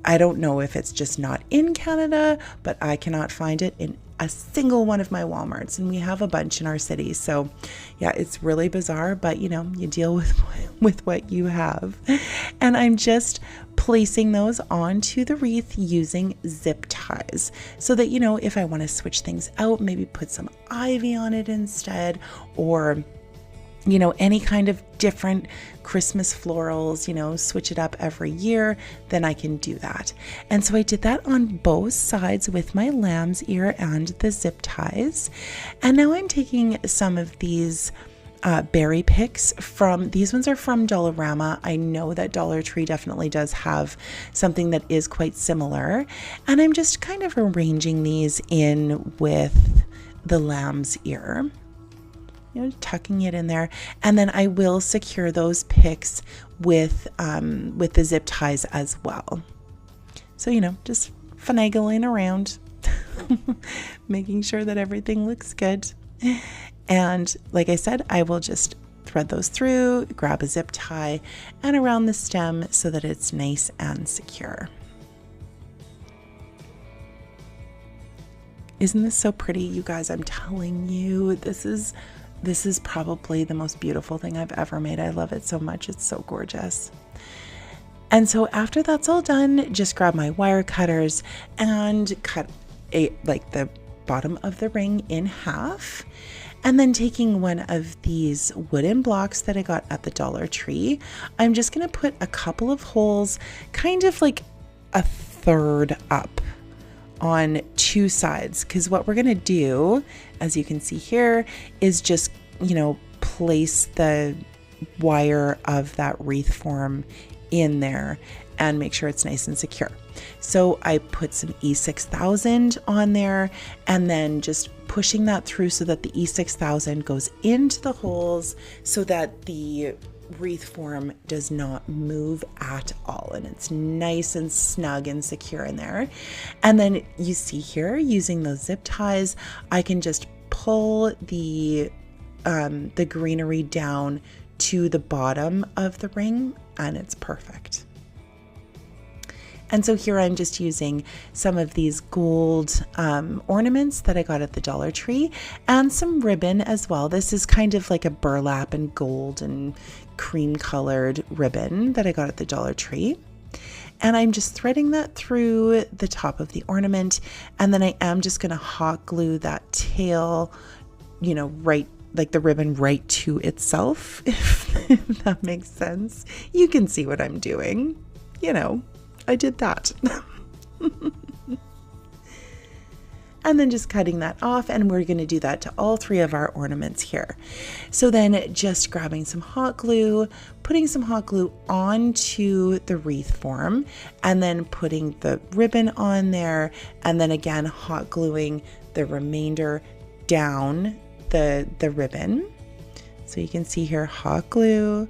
[SPEAKER 1] I don't know if it's just not in Canada, but I cannot find it in a single one of my Walmarts, and we have a bunch in our city. So yeah, it's really bizarre, but you know, you deal with what you have. And I'm just placing those onto the wreath using zip ties so that, you know, if I want to switch things out, maybe put some ivy on it instead, or you know, any kind of different Christmas florals, you know, switch it up every year, then I can do that. And so I did that on both sides with my lamb's ear and the zip ties. And now I'm taking some of these berry picks these ones are from Dollarama. I know that Dollar Tree definitely does have something that is quite similar. And I'm just kind of arranging these in with the lamb's ear. You know, tucking it in there, and then I will secure those picks with the zip ties as well. So, you know, just finagling around, making sure that everything looks good. And like I said, I will just thread those through, grab a zip tie, and around the stem so that it's nice and secure. Isn't this so pretty, you guys? I'm telling you, this is probably the most beautiful thing I've ever made. I love it so much. It's so gorgeous. And so after that's all done, just grab my wire cutters and cut the bottom of the ring in half. And then taking one of these wooden blocks that I got at the Dollar Tree, I'm just going to put a couple of holes, kind of like a third up on two sides, because what we're going to do, as you can see here, is just, you know, place the wire of that wreath form in there and make sure it's nice and secure. So I put some E6000 on there and then just pushing that through so that the E6000 goes into the holes so that the wreath form does not move at all, and it's nice and snug and secure in there. And then you see here, using those zip ties, I can just pull the greenery down to the bottom of the ring, and it's perfect. And so here I'm just using some of these gold ornaments that I got at the Dollar Tree and some ribbon as well. This is kind of like a burlap and gold and cream colored ribbon that I got at the Dollar Tree. And I'm just threading that through the top of the ornament. And then I am just going to hot glue that tail, you know, right, like the ribbon right to itself, if that makes sense. You can see what I'm doing, you know. I did that. And then just cutting that off, and we're going to do that to all three of our ornaments here. So then just grabbing some hot glue, putting some hot glue onto the wreath form, and then putting the ribbon on there, and then again hot gluing the remainder down the ribbon. So you can see here, hot glue,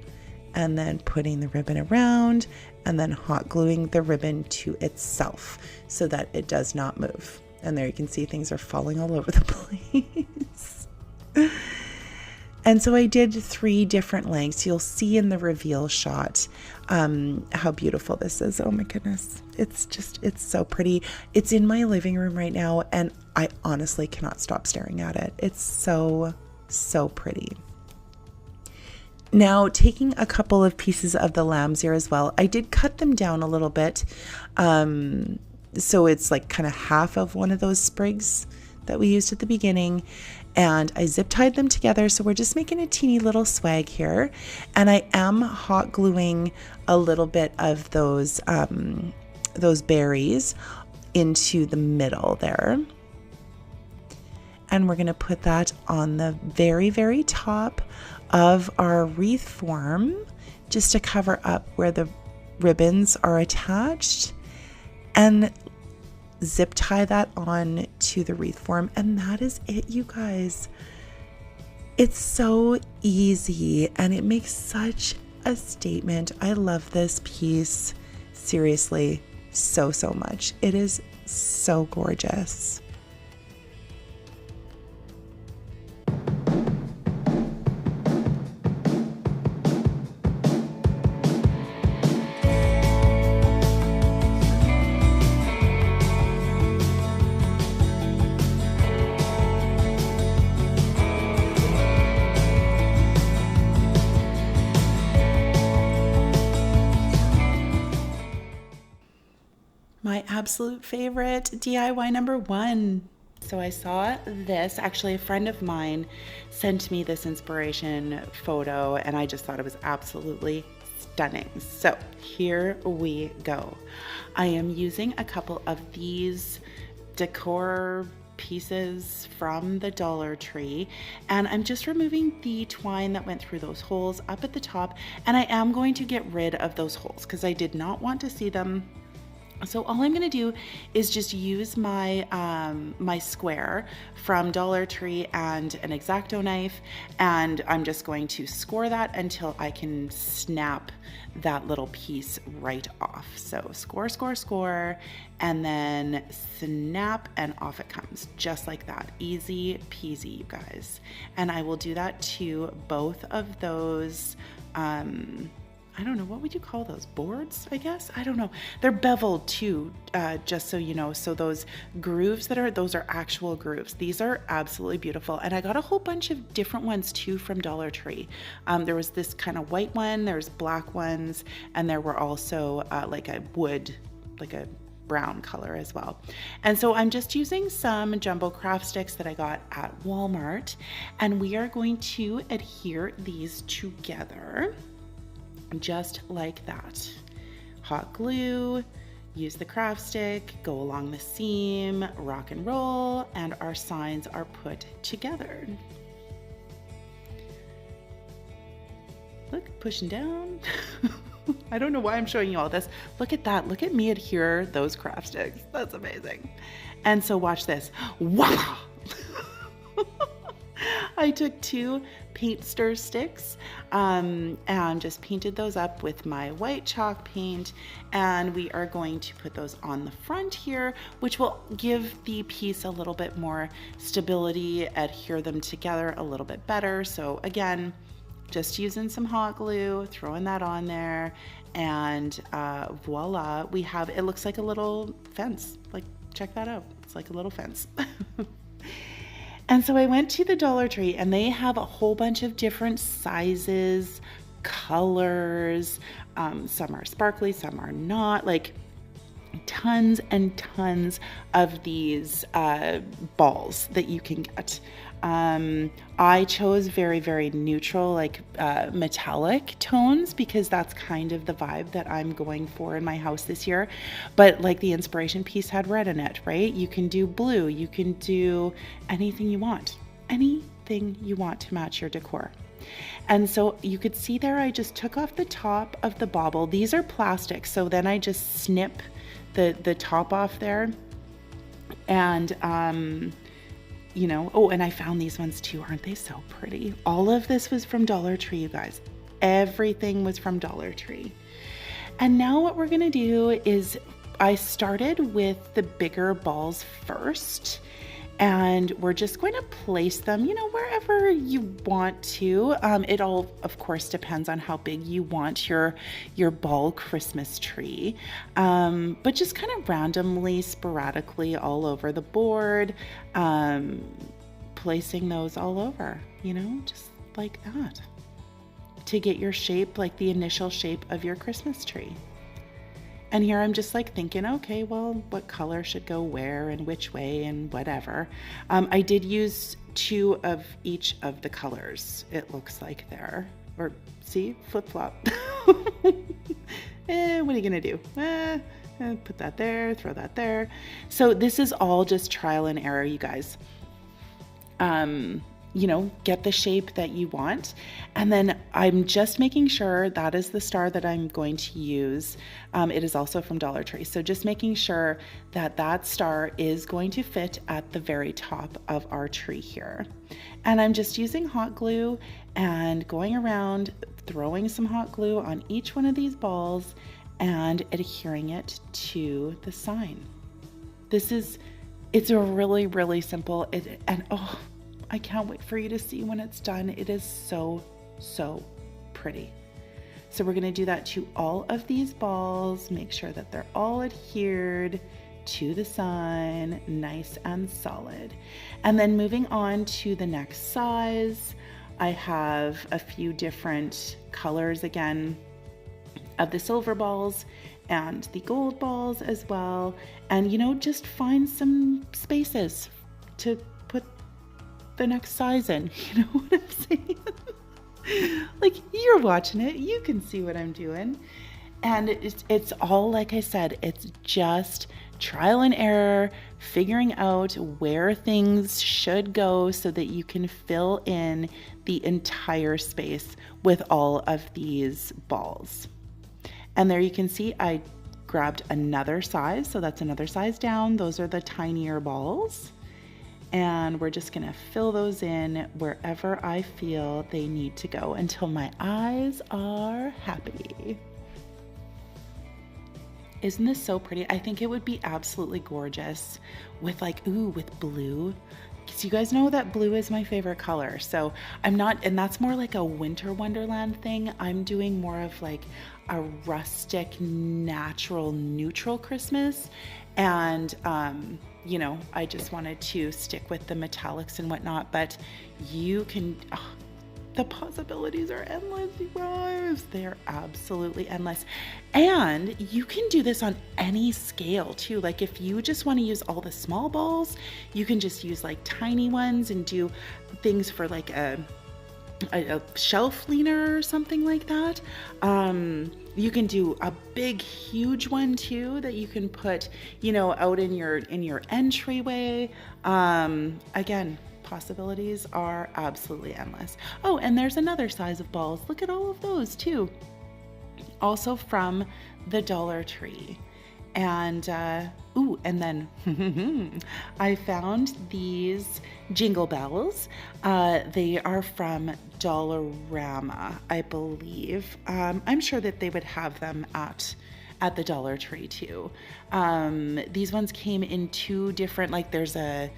[SPEAKER 1] and then putting the ribbon around, and then hot gluing the ribbon to itself so that it does not move. And there you can see things are falling all over the place. And so I did 3 different lengths. You'll see in the reveal shot how beautiful this is. Oh my goodness. It's so pretty. It's in my living room right now, and I honestly cannot stop staring at it. It's so, so pretty. Now, taking a couple of pieces of the lamb's ear as well, I did cut them down a little bit. So it's like kind of half of one of those sprigs that we used at the beginning. And I zip tied them together. So we're just making a teeny little swag here. And I am hot gluing a little bit of those berries into the middle there. And we're going to put that on the very, very top of our wreath form, just to cover up where the ribbons are attached, and zip tie that on to the wreath form. And that is it, you guys. It's so easy and it makes such a statement. I love this piece, seriously, so much. It is so gorgeous. absolute favorite, DIY number 1. So I saw this, actually a friend of mine sent me this inspiration photo and I just thought it was absolutely stunning. So here we go. I am using a couple of these decor pieces from the Dollar Tree, and I'm just removing the twine that went through those holes up at the top, and I am going to get rid of those holes because I did not want to see them. So all I'm going to do is just use my my square from Dollar Tree and an X-Acto knife, and I'm just going to score that until I can snap that little piece right off. So score, score, score, and then snap, and off it comes, just like that. Easy peasy, you guys. And I will do that to both of those I don't know, what would you call those? Boards, I guess? I don't know. They're beveled too, just so you know. So those grooves those are actual grooves. These are absolutely beautiful. And I got a whole bunch of different ones too from Dollar Tree. There was this kind of white one, there's black ones, and there were also like a wood, like a brown color as well. And so I'm just using some jumbo craft sticks that I got at Walmart, and we are going to adhere these together. Just like that. Hot glue, use the craft stick, go along the seam, rock and roll, and our signs are put together. Look, pushing down. I don't know why I'm showing you all this. Look at that. Look at me adhere those craft sticks. That's amazing. And so watch this. Wow! I took 2 paint stir sticks and just painted those up with my white chalk paint, and we are going to put those on the front here, which will give the piece a little bit more stability, adhere them together a little bit better. So again, just using some hot glue, throwing that on there, and voila, we have, it looks like a little fence. Like, check that out. It's like a little fence. And so I went to the Dollar Tree, and they have a whole bunch of different sizes, colors. Some are sparkly, some are not. Like tons and tons of these balls that you can get. I chose very, very neutral, like metallic tones, because that's kind of the vibe that I'm going for in my house this year. But like the inspiration piece had red in it, right? You can do blue, you can do anything you want to match your decor. And so you could see there, I just took off the top of the bauble. These are plastic, so then I just snip the top off there. And you know, oh, and I found these ones too. Aren't they so pretty? All of this was from Dollar Tree, you guys. Everything was from Dollar Tree. And now what we're gonna do is, I started with the bigger balls first, and we're just going to place them, you know, wherever you want to. It all, of course, depends on how big you want your ball Christmas tree. But just kind of randomly, sporadically all over the board, placing those all over, you know, just like that, to get your shape, like the initial shape of your Christmas tree. And here I'm just like thinking, okay, well, what color should go where and which way and whatever. I did use 2 of each of the colors, it looks like there. Or see, flip-flop. What are you gonna do? Put that there, throw that there. So this is all just trial and error, you guys. You know, get the shape that you want. And then I'm just making sure that is the star that I'm going to use. It is also from Dollar Tree. So just making sure that that star is going to fit at the very top of our tree here. And I'm just using hot glue and going around, throwing some hot glue on each one of these balls and adhering it to the sign. It's a really, really simple, and oh, I can't wait for you to see when it's done. It is so, so pretty. So we're gonna do that to all of these balls, make sure that they're all adhered to the sign, nice and solid. And then moving on to the next size, I have a few different colors again of the silver balls, and the gold balls as well. And, you know, just find some spaces to put the next size in. You know what I'm saying? Like, you're watching it, you can see what I'm doing. And it's all, like I said, it's just trial and error, figuring out where things should go so that you can fill in the entire space with all of these balls. And there you can see I grabbed another size, so that's another size down. Those are the tinier balls. And we're just gonna fill those in wherever I feel they need to go until my eyes are happy. Isn't this so pretty? I think it would be absolutely gorgeous with like, ooh, with blue. Because you guys know that blue is my favorite color. So I'm not, and that's more like a winter wonderland thing. I'm doing more of like a rustic, natural, neutral Christmas. And, you know, I just wanted to stick with the metallics and whatnot, but you can, the possibilities are endless, you guys. They're absolutely endless. And you can do this on any scale too. Like if you just want to use all the small balls, you can just use like tiny ones and do things for like a shelf leaner or something like that. You can do a big, huge one too that you can put, you know, out in your entryway. Again, possibilities are absolutely endless. Oh, and there's another size of balls. Look at all of those too. Also from the Dollar Tree. And ooh, and then I found these jingle bells. They are from Dollarama, I believe. I'm sure that they would have them at the Dollar Tree too. These ones came in two different, like there's a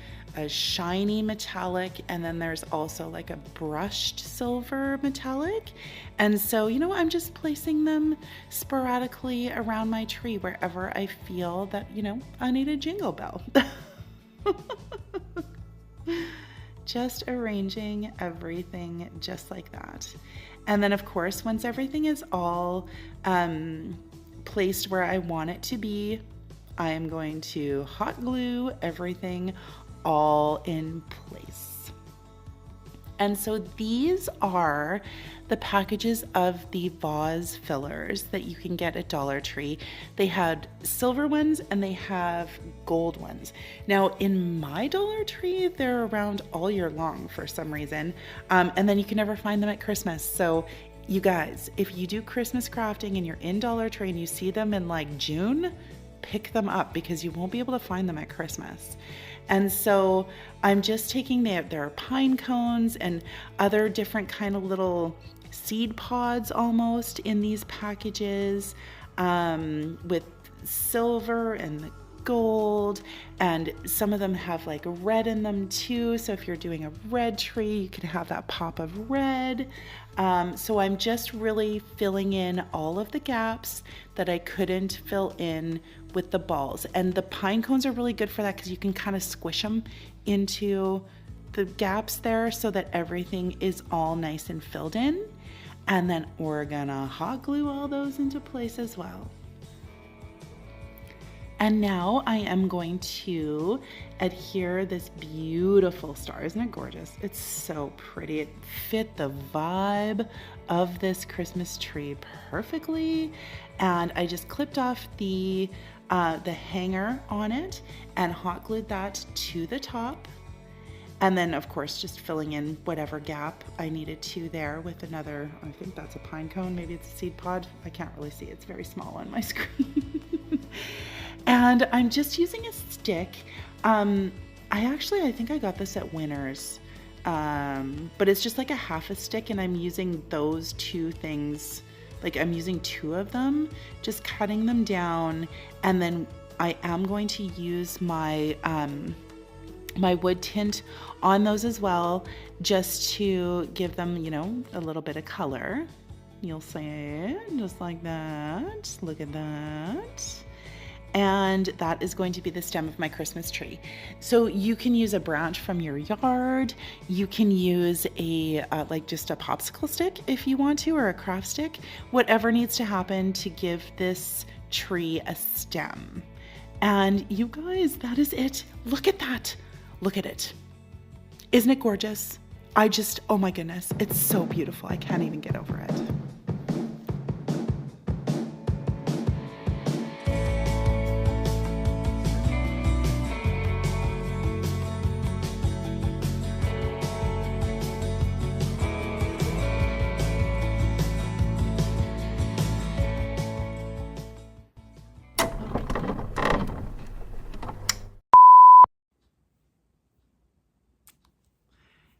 [SPEAKER 1] shiny metallic, and then there's also like a brushed silver metallic. And so, you know, I'm just placing them sporadically around my tree wherever I feel that, you know, I need a jingle bell. Just arranging everything just like that. And then of course, once everything is all placed where I want it to be, I am going to hot glue everything all in place. And so these are the packages of the vase fillers that you can get at Dollar Tree. They had silver ones and they have gold ones. Now in my Dollar Tree, they're around all year long for some reason. And then you can never find them at Christmas. So you guys, if you do Christmas crafting and you're in Dollar Tree and you see them in like June, pick them up because you won't be able to find them at Christmas. And so I'm just taking their pine cones and other different kind of little seed pods almost in these packages with silver and the gold, and some of them have like red in them too. So if you're doing a red tree, you can have that pop of red. So I'm just really filling in all of the gaps that I couldn't fill in with the balls. And the pine cones are really good for that because you can kind of squish them into the gaps there so that everything is all nice and filled in. And then we're gonna hot glue all those into place as well. And now I am going to adhere this beautiful star. Isn't it gorgeous? It's so pretty. It fit the vibe of this Christmas tree perfectly. And I just clipped off the hanger on it and hot glued that to the top. And then of course, just filling in whatever gap I needed to there with another, I think that's a pine cone, maybe it's a seed pod. I can't really see, it's very small on my screen. And I'm just using a stick. I think I got this at Winners, but it's just like a half a stick, and I'm using those two things. Like I'm using two of them, just cutting them down, and then I am going to use my my wood tint on those as well, just to give them, you know, a little bit of color. You'll see it just like that. Look at that. And that is going to be the stem of my Christmas tree. So you can use a branch from your yard. You can use a like just a popsicle stick if you want to, or a craft stick, whatever needs to happen to give this tree a stem. And you guys, that is it. Look at that. Look at it. Isn't it gorgeous? Oh my goodness, it's so beautiful. I can't even get over it.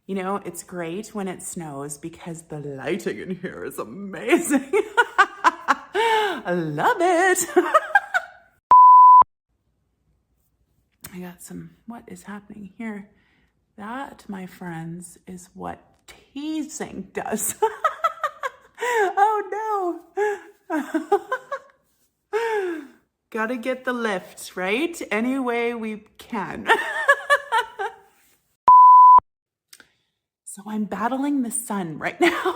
[SPEAKER 2] You know, it's great when it snows because the lighting in here is amazing. I love it. I got what is happening here? That, my friends, is what teasing does. Oh no. Gotta get the lift, right? Any way we can. So I'm battling the sun right now.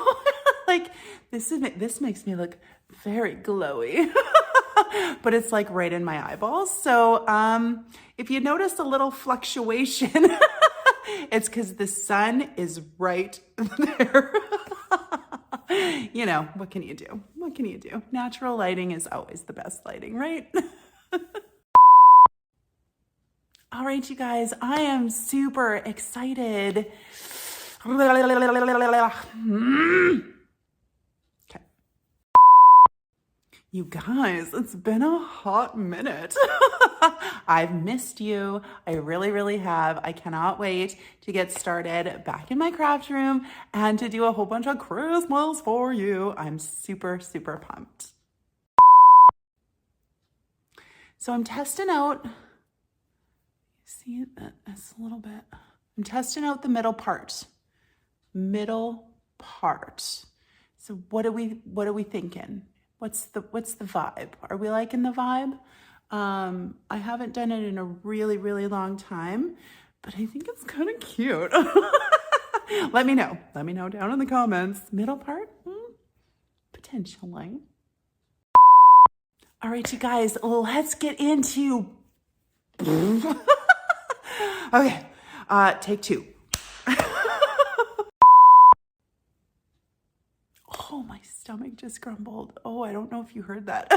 [SPEAKER 2] Like this makes me look very glowy, but it's like right in my eyeballs. So if you notice a little fluctuation, it's because the sun is right there. You know, what can you do? What can you do? Natural lighting is always the best lighting, right? All right, you guys, I am super excited. Okay. You guys, it's been a hot minute. I've missed you. I really, really have. I cannot wait to get started back in my craft room and to do a whole bunch of Christmas for you. I'm super, super pumped. So I'm testing out, see that's a little bit, I'm testing out the middle part. So what are we thinking? What's the vibe? Are we liking the vibe? I haven't done it in a really, really long time, but I think it's kind of cute. Let me know down in the comments. Middle part? Potentially. All right, you guys, let's get into, okay, take two. Oh, my stomach just grumbled. Oh, I don't know if you heard that.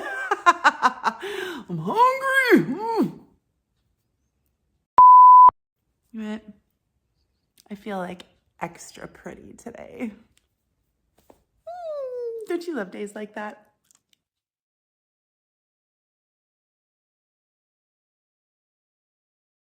[SPEAKER 2] I'm hungry. I feel like extra pretty today. Don't you love days like that?